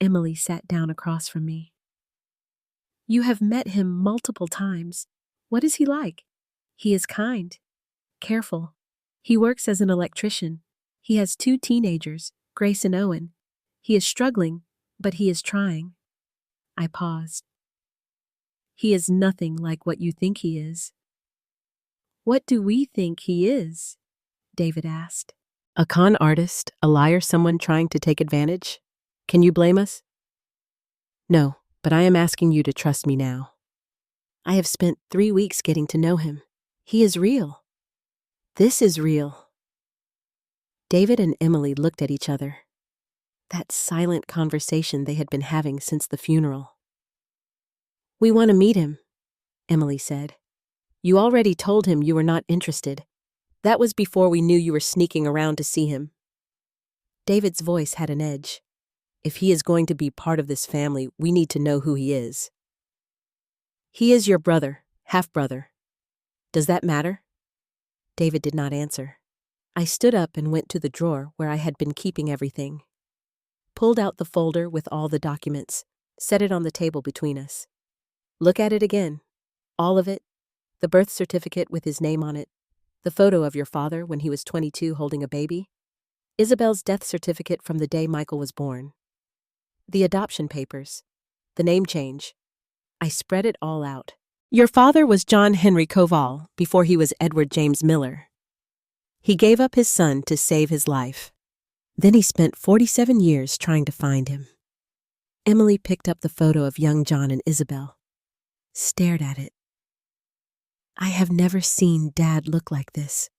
Emily sat down across from me. "You have met him multiple times. What is he like?" "He is kind, careful. He works as an electrician. He has 2 teenagers, Grace and Owen. He is struggling, but he is trying." I paused. "He is nothing like what you think he is." "What do we think he is?" David asked. "A con artist, a liar, someone trying to take advantage? Can you blame us?" "No, but I am asking you to trust me now. I have spent 3 weeks getting to know him. He is real. This is real." David and Emily looked at each other. That silent conversation they had been having since the funeral. "We want to meet him," Emily said. "You already told him you were not interested. That was before we knew you were sneaking around to see him." David's voice had an edge. "If he is going to be part of this family, we need to know who he is." "He is your brother, half-brother. Does that matter?" David did not answer. I stood up and went to the drawer where I had been keeping everything. Pulled out the folder with all the documents, set it on the table between us. "Look at it again. All of it. The birth certificate with his name on it. The photo of your father when he was 22 holding a baby. Isabel's death certificate from the day Michael was born. The adoption papers. The name change." I spread it all out. "Your father was John Henry Koval before he was Edward James Miller. He gave up his son to save his life. Then he spent 47 years trying to find him." Emily picked up the photo of young John and Isabel, stared at it. "I have never seen Dad look like this.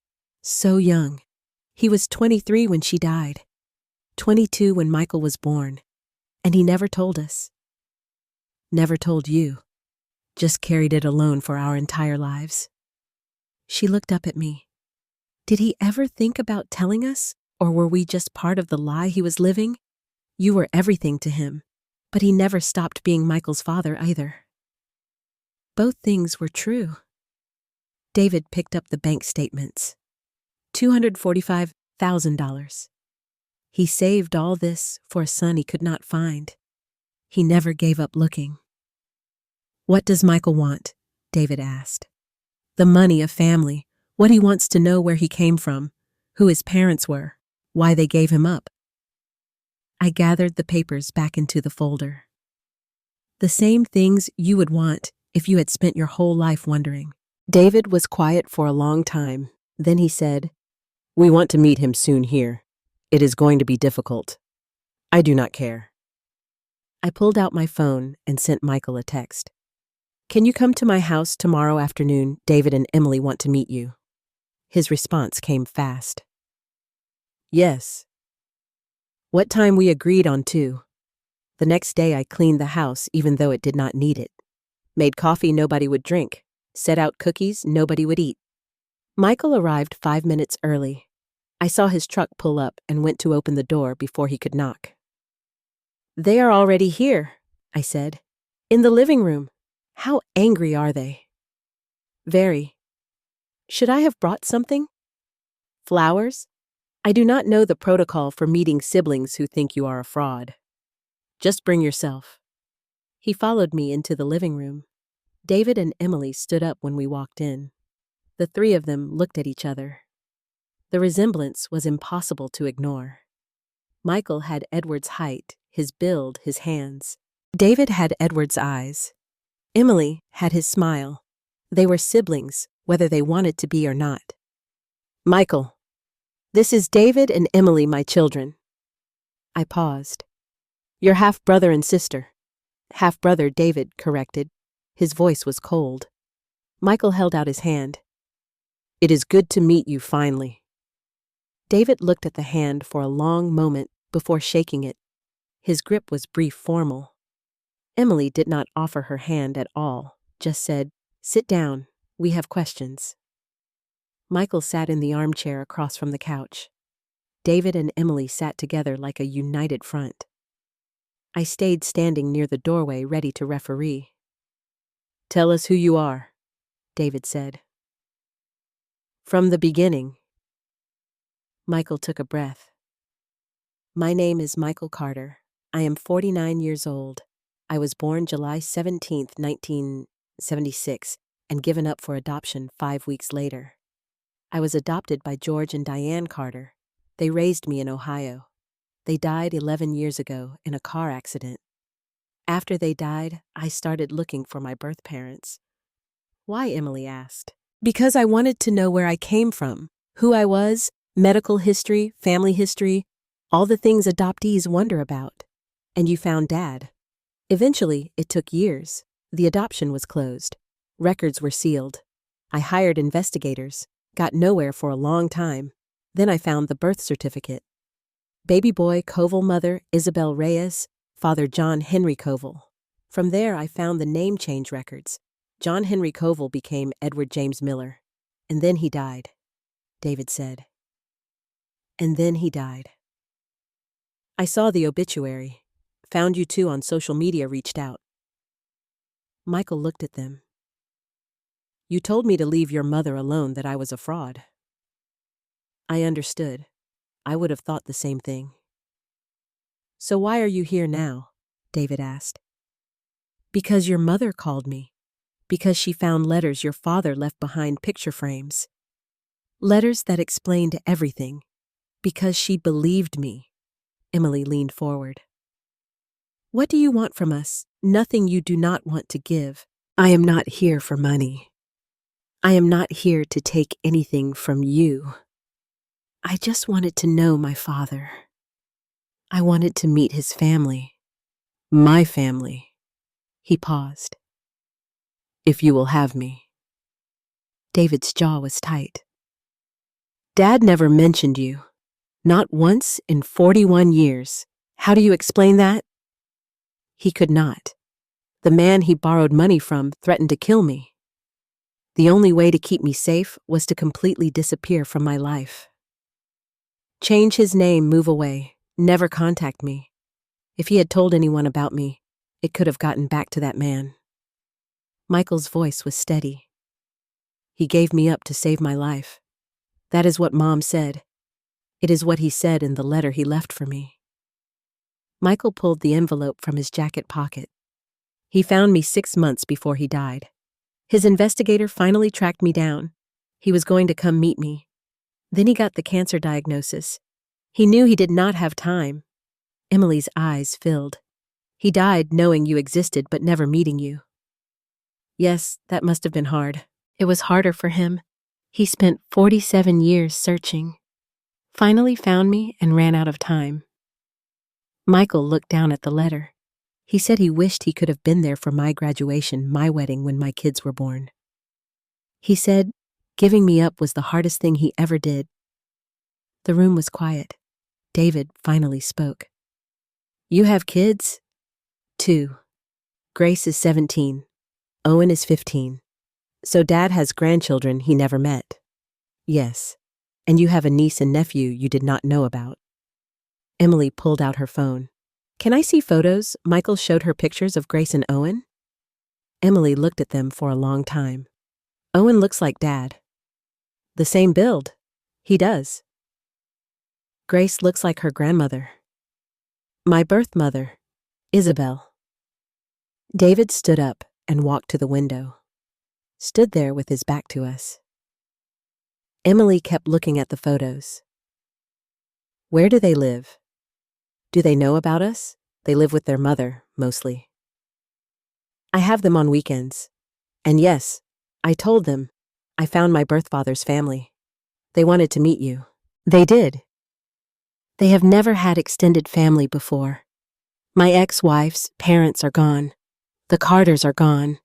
So young. He was 23 when she died, 22 when Michael was born, and he never told us. Never told you. Just carried it alone for our entire lives." She looked up at me. Did he ever think about telling us, or were we just part of the lie he was living? You were everything to him, but he never stopped being Michael's father either. Both things were true. David picked up the bank statements. $245,000. He saved all this for a son he could not find. He never gave up looking. What does Michael want? David asked. The money, a family, what he wants to know, where he came from, who his parents were, why they gave him up. I gathered the papers back into the folder. The same things you would want if you had spent your whole life wondering. David was quiet for a long time. Then he said, "We want to meet him soon here. It is going to be difficult. I do not care." I pulled out my phone and sent Michael a text. "Can you come to my house tomorrow afternoon? David and Emily want to meet you." His response came fast. "Yes." What time we agreed on 2. The next day I cleaned the house even though it did not need it. Made coffee nobody would drink. Set out cookies nobody would eat. Michael arrived 5 minutes early. I saw his truck pull up and went to open the door before he could knock. "They are already here," I said. "In the living room. How angry are they?" "Very." "Should I have brought something?" "Flowers? I do not know the protocol for meeting siblings who think you are a fraud. Just bring yourself." He followed me into the living room. David and Emily stood up when we walked in. The three of them looked at each other. The resemblance was impossible to ignore. Michael had Edward's height, his build, his hands. David had Edward's eyes. Emily had his smile. They were siblings, whether they wanted to be or not. "Michael, this is David and Emily, my children." I paused. "Your half-brother and sister." "Half-brother," David corrected. His voice was cold. Michael held out his hand. "It is good to meet you finally." David looked at the hand for a long moment before shaking it. His grip was brief, formal. Emily did not offer her hand at all, just said, "Sit down, we have questions." Michael sat in the armchair across from the couch. David and Emily sat together like a united front. I stayed standing near the doorway, ready to referee. "Tell us who you are," David said. "From the beginning." Michael took a breath. "My name is Michael Carter. I am 49 years old. I was born July 17th, 1976, and given up for adoption 5 weeks later. I was adopted by George and Diane Carter. They raised me in Ohio. They died 11 years ago in a car accident. After they died, I started looking for my birth parents." "Why?" Emily asked. "Because I wanted to know where I came from, who I was, medical history, family history, all the things adoptees wonder about. And you found Dad. Eventually, it took years. The adoption was closed. Records were sealed. I hired investigators, got nowhere for a long time. Then I found the birth certificate. Baby boy Koval, mother Isabel Reyes, father John Henry Koval. From there I found the name change records. John Henry Koval became Edward James Miller. And then he died," David said. "And then he died. I saw the obituary. Found you two on social media, reached out." Michael looked at them. "You told me to leave your mother alone, that I was a fraud." I understood. I would have thought the same thing. "So why are you here now?" David asked. "Because your mother called me. Because she found letters your father left behind, picture frames. Letters that explained everything. Because she believed me." Emily leaned forward. "What do you want from us? Nothing you do not want to give. I am not here for money. I am not here to take anything from you. I just wanted to know my father. I wanted to meet his family. My family." He paused. "If you will have me." David's jaw was tight. "Dad never mentioned you. Not once in 41 years. How do you explain that?" He could not. The man he borrowed money from threatened to kill me. The only way to keep me safe was to completely disappear from my life. Change his name, move away, never contact me. If he had told anyone about me, it could have gotten back to that man. Michael's voice was steady. He gave me up to save my life. That is what Mom said. It is what he said in the letter he left for me. Michael pulled the envelope from his jacket pocket. He found me 6 months before he died. His investigator finally tracked me down. He was going to come meet me. Then he got the cancer diagnosis. He knew he did not have time. Emily's eyes filled. He died knowing you existed but never meeting you. Yes, that must have been hard. It was harder for him. He spent 47 years searching. Finally found me and ran out of time. Michael looked down at the letter. He said he wished he could have been there for my graduation, my wedding when my kids were born. He said giving me up was the hardest thing he ever did. The room was quiet. David finally spoke. You have kids? 2. Grace is 17. Owen is 15. So Dad has grandchildren he never met. Yes. And you have a niece and nephew you did not know about. Emily pulled out her phone. Can I see photos? Michael showed her pictures of Grace and Owen. Emily looked at them for a long time. Owen looks like Dad. The same build. He does. Grace looks like her grandmother. My birth mother, Isabel. David stood up and walked to the window. Stood there with his back to us. Emily kept looking at the photos. Where do they live? Do they know about us? They live with their mother, mostly. I have them on weekends. And yes, I told them I found my birth father's family. They wanted to meet you. They did. They have never had extended family before. My ex-wife's parents are gone. The Carters are gone.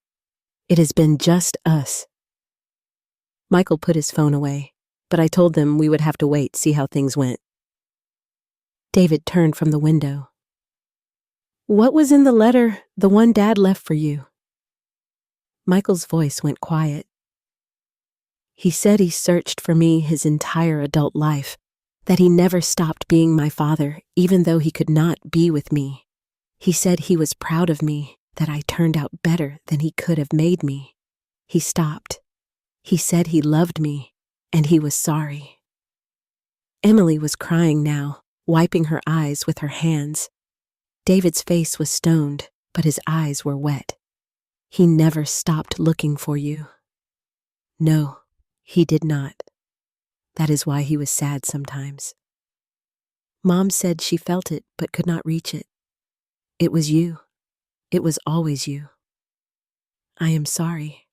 It has been just us. Michael put his phone away, but I told them we would have to wait, see how things went. David turned from the window. What was in the letter, the one Dad left for you? Michael's voice went quiet. He said he searched for me his entire adult life, that he never stopped being my father, even though he could not be with me. He said he was proud of me, that I turned out better than he could have made me. He stopped. He said he loved me, and he was sorry. Emily was crying now, wiping her eyes with her hands. David's face was stoned, but his eyes were wet. He never stopped looking for you. No, he did not. That is why he was sad sometimes. Mom said she felt it but could not reach it. It was you. It was always you. I am sorry.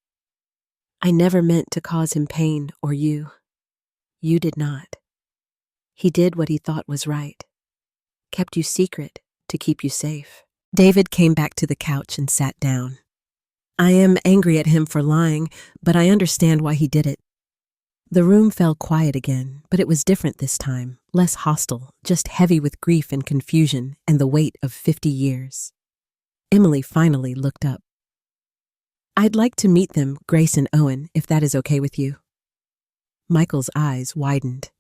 I never meant to cause him pain or you. You did not. He did what he thought was right. Kept you secret to keep you safe. David came back to the couch and sat down. I am angry at him for lying, but I understand why he did it. The room fell quiet again, but it was different this time, less hostile, just heavy with grief and confusion and the weight of 50 years. Emily finally looked up. I'd like to meet them, Grace and Owen, if that is okay with you. Michael's eyes widened.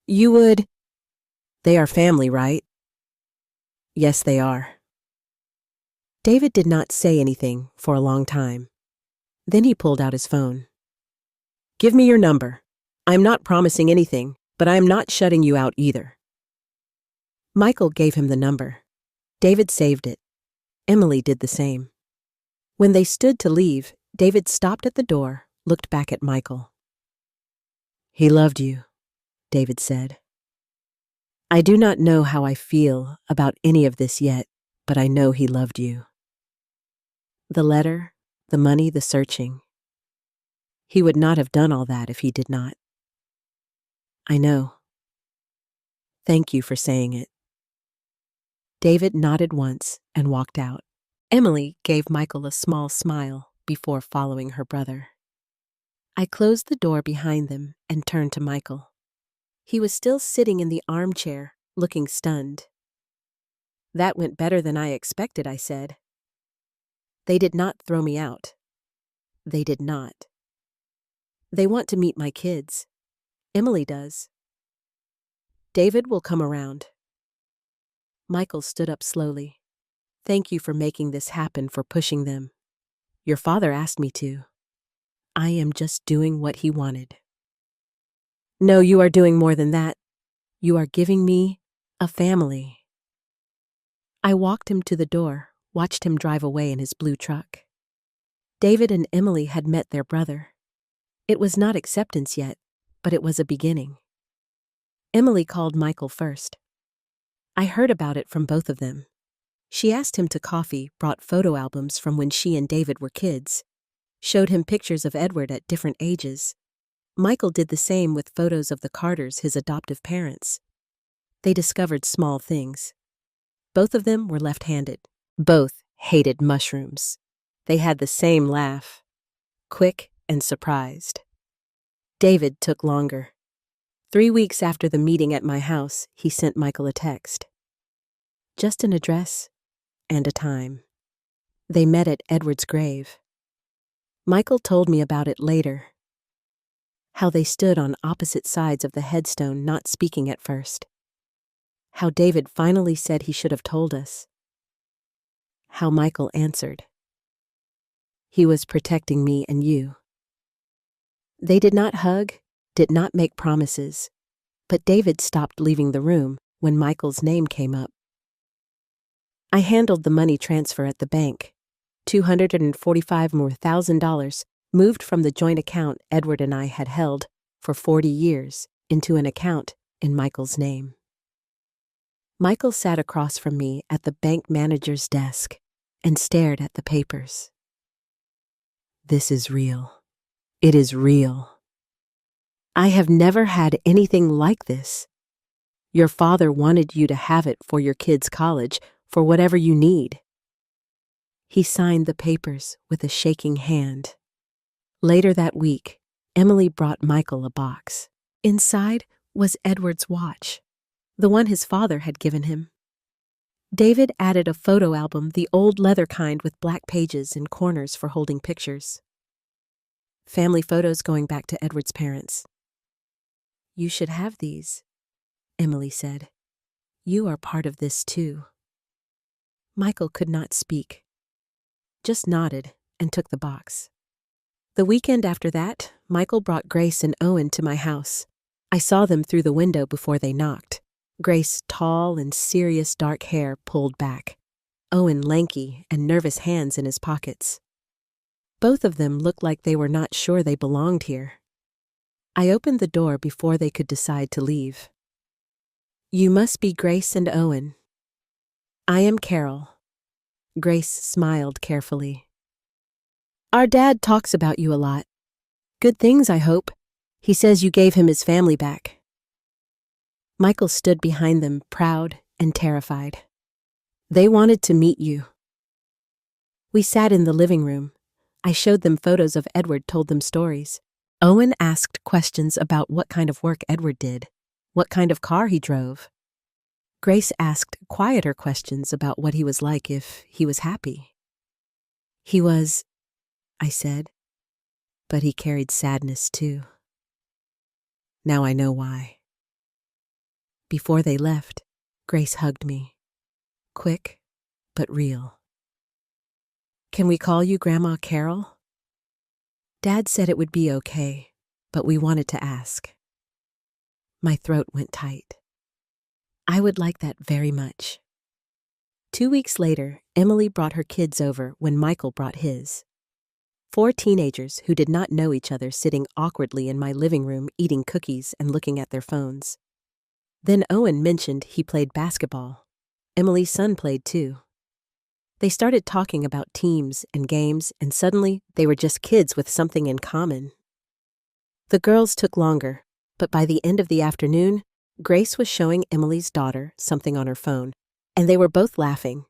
You would? They are family, right? Yes, they are. David did not say anything for a long time. Then he pulled out his phone. Give me your number. I'm not promising anything, but I am not shutting you out either. Michael gave him the number. David saved it. Emily did the same. When they stood to leave, David stopped at the door, looked back at Michael. He loved you, David said. I do not know how I feel about any of this yet, but I know he loved you. The letter, the money, the searching. He would not have done all that if he did not. I know. Thank you for saying it. David nodded once and walked out. Emily gave Michael a small smile before following her brother. I closed the door behind them and turned to Michael. He was still sitting in the armchair, looking stunned. That went better than I expected, I said. They did not throw me out. They did not. They want to meet my kids. Emily does. David will come around. Michael stood up slowly. Thank you for making this happen, for pushing them. Your father asked me to. I am just doing what he wanted. No, you are doing more than that. You are giving me a family. I walked him to the door, watched him drive away in his blue truck. David and Emily had met their brother. It was not acceptance yet, but it was a beginning. Emily called Michael first. I heard about it from both of them. She asked him to coffee, brought photo albums from when she and David were kids, showed him pictures of Edward at different ages. Michael did the same with photos of the Carters, his adoptive parents. They discovered small things. Both of them were left-handed. Both hated mushrooms. They had the same laugh, quick and surprised. David took longer. 3 weeks after the meeting at my house, he sent Michael a text. Just an address and a time. They met at Edward's grave. Michael told me about it later. How they stood on opposite sides of the headstone, not speaking at first. How David finally said he should have told us. How Michael answered. He was protecting me and you. They did not hug, did not make promises, but David stopped leaving the room when Michael's name came up. I handled the money transfer at the bank. $245,000 moved from the joint account Edward and I had held for 40 years into an account in Michael's name. Michael sat across from me at the bank manager's desk and stared at the papers. This is real. It is real. I have never had anything like this. Your father wanted you to have it for your kids' college, for whatever you need. He signed the papers with a shaking hand. Later that week, Emily brought Michael a box. Inside was Edward's watch, the one his father had given him. David added a photo album, the old leather kind with black pages and corners for holding pictures. Family photos going back to Edward's parents. You should have these, Emily said. You are part of this too. Michael could not speak, just nodded and took the box. The weekend after that, Michael brought Grace and Owen to my house. I saw them through the window before they knocked. Grace, tall and serious dark hair pulled back. Owen, lanky and nervous hands in his pockets. Both of them looked like they were not sure they belonged here. I opened the door before they could decide to leave. You must be Grace and Owen. I am Carol. Grace smiled carefully. Our dad talks about you a lot. Good things, I hope. He says you gave him his family back. Michael stood behind them, proud and terrified. They wanted to meet you. We sat in the living room. I showed them photos of Edward, told them stories. Owen asked questions about what kind of work Edward did, what kind of car he drove. Grace asked quieter questions about what he was like if he was happy. He was, I said, but he carried sadness too. Now I know why. Before they left, Grace hugged me. Quick, but real. Can we call you Grandma Carol? Dad said it would be okay, but we wanted to ask. My throat went tight. I would like that very much. 2 weeks later, Emily brought her kids over when Michael brought his. 4 teenagers who did not know each other sitting awkwardly in my living room eating cookies and looking at their phones. Then Owen mentioned he played basketball. Emily's son played too. They started talking about teams and games, and suddenly they were just kids with something in common. The girls took longer, but by the end of the afternoon, Grace was showing Emily's daughter something on her phone, and they were both laughing.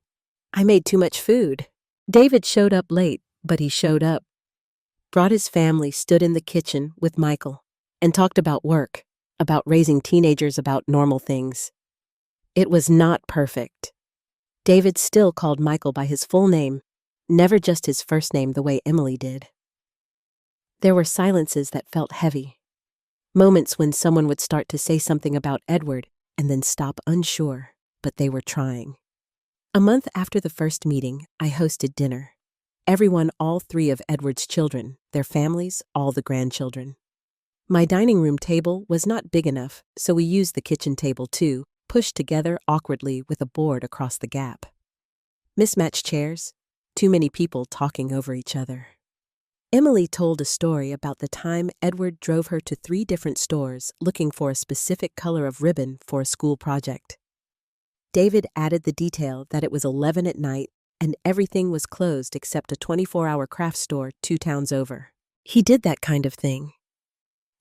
I made too much food. David showed up late, but he showed up. Brought his family, stood in the kitchen with Michael, and talked about work, about raising teenagers, about normal things. It was not perfect. David still called Michael by his full name, never just his first name the way Emily did. There were silences that felt heavy. Moments when someone would start to say something about Edward and then stop unsure, but they were trying. A month after the first meeting, I hosted dinner. Everyone, all three of Edward's children, their families, all the grandchildren. My dining room table was not big enough, so we used the kitchen table too, pushed together awkwardly with a board across the gap. Mismatched chairs, too many people talking over each other. Emily told a story about the time Edward drove her to 3 different stores looking for a specific color of ribbon for a school project. David added the detail that it was 11 at night and everything was closed except a 24-hour craft store 2 towns over. He did that kind of thing.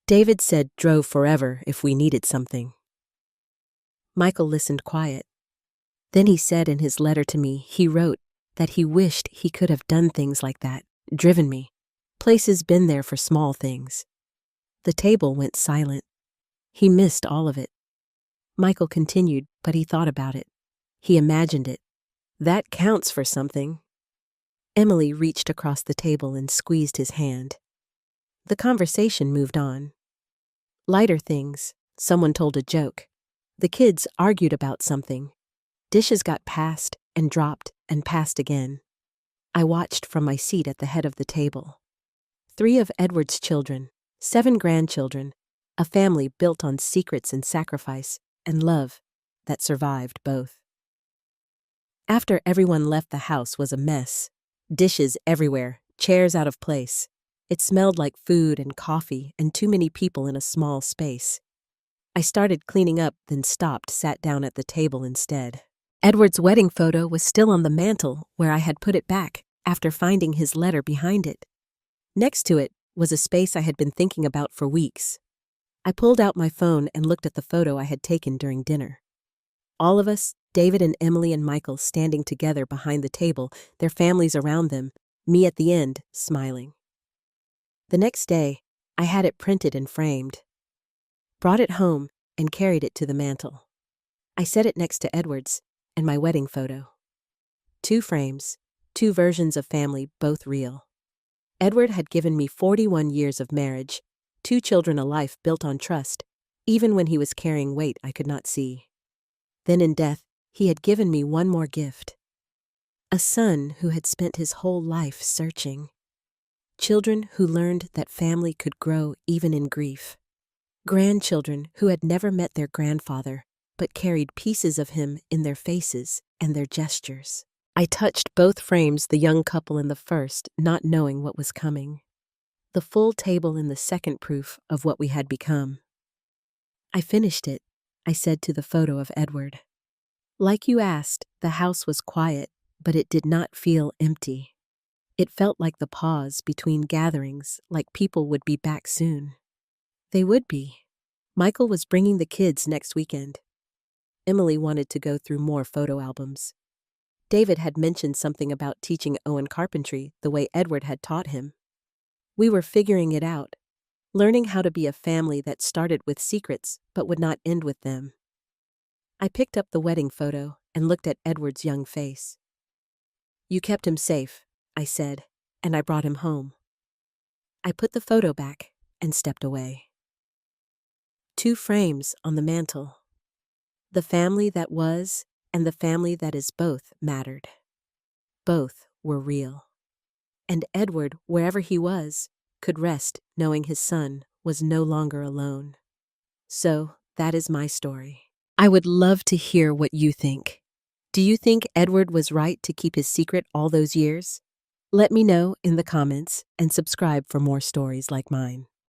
David said drove forever if we needed something. Michael listened quiet. Then he said in his letter to me, he wrote that he wished he could have done things like that, driven me. Places been there for small things. The table went silent. He missed all of it. Michael continued, but he thought about it. He imagined it. That counts for something. Emily reached across the table and squeezed his hand. The conversation moved on. Lighter things. Someone told a joke. The kids argued about something. Dishes got passed and dropped and passed again. I watched from my seat at the head of the table. 3 of Edward's children, 7 grandchildren, a family built on secrets and sacrifice and love that survived both. After everyone left, the house was a mess. Dishes everywhere, chairs out of place. It smelled like food and coffee and too many people in a small space. I started cleaning up, then stopped, sat down at the table instead. Edward's wedding photo was still on the mantel where I had put it back after finding his letter behind it. Next to it was a space I had been thinking about for weeks. I pulled out my phone and looked at the photo I had taken during dinner. All of us, David and Emily and Michael, standing together behind the table, their families around them, me at the end, smiling. The next day, I had it printed and framed. Brought it home and carried it to the mantel. I set it next to Edward's and my wedding photo. 2 frames, 2 versions of family, both real. Edward had given me 41 years of marriage, 2 children, a life built on trust, even when he was carrying weight I could not see. Then in death, he had given me one more gift. A son who had spent his whole life searching. Children who learned that family could grow even in grief. Grandchildren who had never met their grandfather, but carried pieces of him in their faces and their gestures. I touched both frames, the young couple in the first, not knowing what was coming. The full table in the second, proof of what we had become. I finished it, I said to the photo of Edward. Like you asked, the house was quiet, but it did not feel empty. It felt like the pause between gatherings, like people would be back soon. They would be. Michael was bringing the kids next weekend. Emily wanted to go through more photo albums. David had mentioned something about teaching Owen carpentry the way Edward had taught him. We were figuring it out, learning how to be a family that started with secrets but would not end with them. I picked up the wedding photo and looked at Edward's young face. You kept him safe, I said, and I brought him home. I put the photo back and stepped away. 2 frames on the mantel. The family that was and the family that is both mattered. Both were real. And Edward, wherever he was, could rest knowing his son was no longer alone. So, that is my story. I would love to hear what you think. Do you think Edward was right to keep his secret all those years? Let me know in the comments and subscribe for more stories like mine.